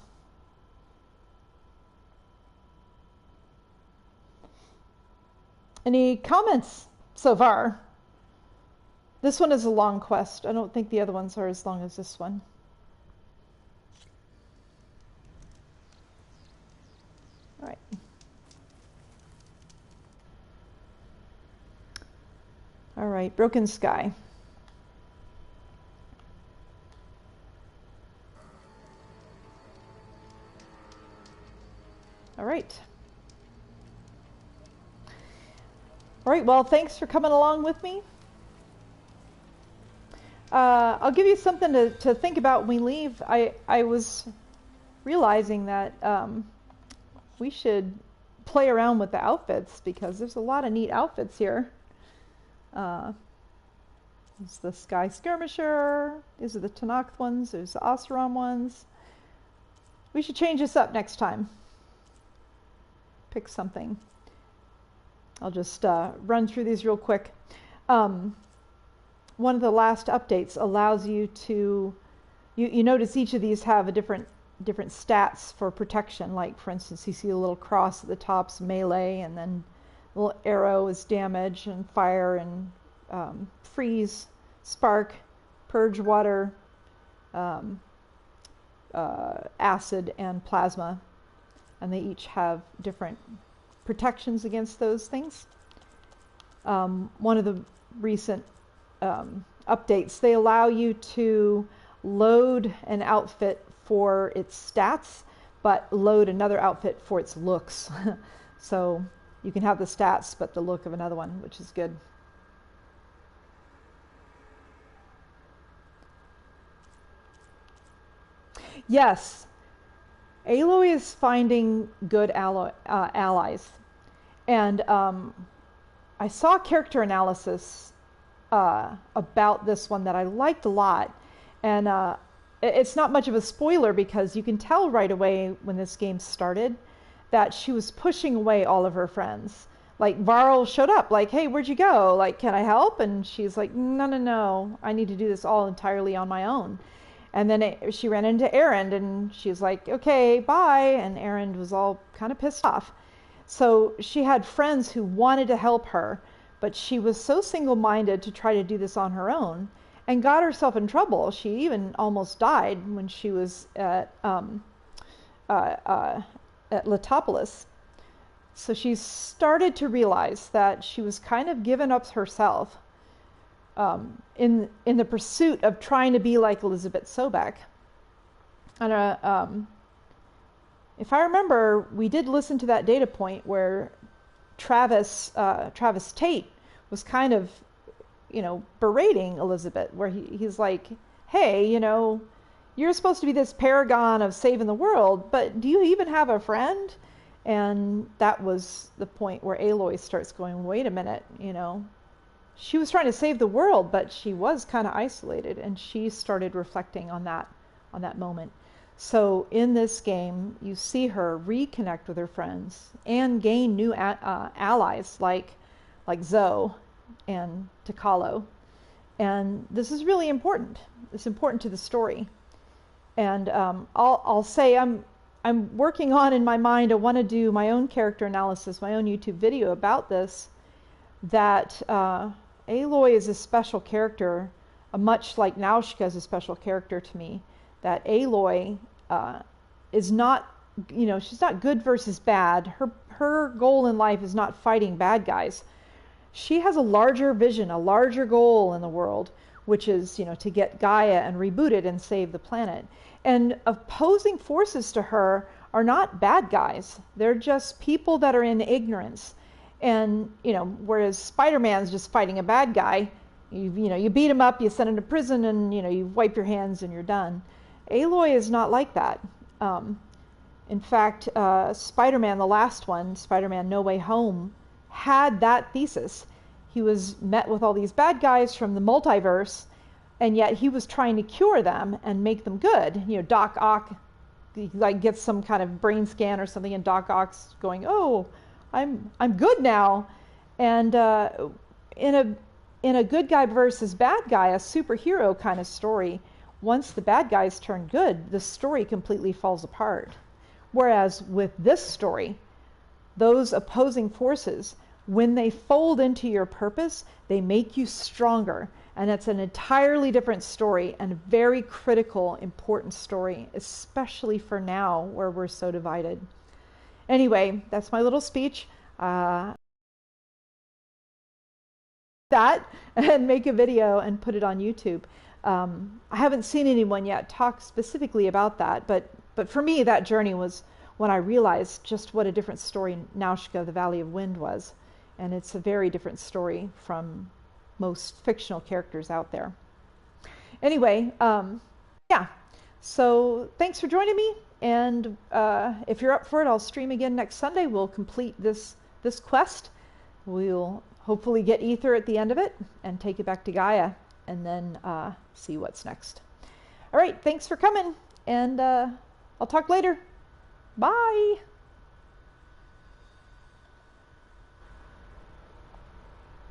S3: Any comments so far? This one is a long quest. I don't think the other ones are as long as this one. All right. All right, Broken Sky. All right. All right, well, thanks for coming along with me. I'll give you something to think about when we leave. I was realizing that we should play around with the outfits, because there's a lot of neat outfits here. There's the Sky Skirmisher. These are the Tenakth ones. There's the Oseram ones. We should change this up next time. Pick something. I'll just run through these real quick. One of the last updates allows you to, you notice each of these have a different stats for protection. Like, for instance, you see a little cross at the top's melee, and then a little arrow is damage, and fire, and freeze, spark, purge water, acid, and plasma. and they each have different protections against those things. One of the recent updates, they allow you to load an outfit for its stats, but load another outfit for its looks. So you can have the stats, but the look of another one, which is good. Yes, Aloy is finding good allies. And I saw character analysis about this one that I liked a lot. And it's not much of a spoiler because you can tell right away when this game started that she was pushing away all of her friends. Like Varl showed up, like, hey, where'd you go? Like, can I help? And she's like, no, I need to do this all entirely on my own. And then she ran into Erend, and she was like, okay, bye. And Erend was all kind of pissed off. So she had friends who wanted to help her, but she was so single-minded to try to do this on her own and got herself in trouble. She even almost died when she was at Letopolis. So she started to realize that she was kind of given up herself in the pursuit of trying to be like Elizabeth Sobek. And if I remember, we did listen to that data point where Travis Tate was kind of, berating Elizabeth, where he's like, hey, you're supposed to be this paragon of saving the world, but do you even have a friend? And that was the point where Aloy starts going, wait a minute, she was trying to save the world, but she was kind of isolated, and she started reflecting on that moment. So in this game, you see her reconnect with her friends and gain new allies like Zoe and Takalo. And this is really important. It's important to the story. And I'll say I'm working on in my mind, I want to do my own character analysis, my own YouTube video about this, that Aloy is a special character, much like Naushka is a special character to me, that Aloy is not, she's not good versus bad. Her goal in life is not fighting bad guys. She has a larger vision, a larger goal in the world, which is, to get Gaia and reboot it and save the planet. And opposing forces to her are not bad guys. They're just people that are in ignorance. And, whereas Spider-Man's just fighting a bad guy, you beat him up, you send him to prison, and, you wipe your hands and you're done. Aloy is not like that. In fact, Spider-Man, the last one, Spider-Man No Way Home, had that thesis. He was met with all these bad guys from the multiverse, and yet he was trying to cure them and make them good. Doc Ock gets some kind of brain scan or something, and Doc Ock's going, "Oh, I'm good now." And in a good guy versus bad guy, a superhero kind of story, once the bad guys turn good, the story completely falls apart. Whereas with this story, those opposing forces, when they fold into your purpose, they make you stronger. And it's an entirely different story, and a very critical, important story, especially for now where we're so divided. Anyway, that's my little speech. That and make a video and put it on YouTube. I haven't seen anyone yet talk specifically about that, but for me, that journey was when I realized just what a different story Naushka, the Valley of Wind, was. And it's a very different story from most fictional characters out there. Anyway, yeah. So thanks for joining me. And if you're up for it, I'll stream again next Sunday. We'll complete this quest. We'll hopefully get Aether at the end of it and take it back to Gaia, and then see what's next. All right, thanks for coming, and I'll talk later. Bye.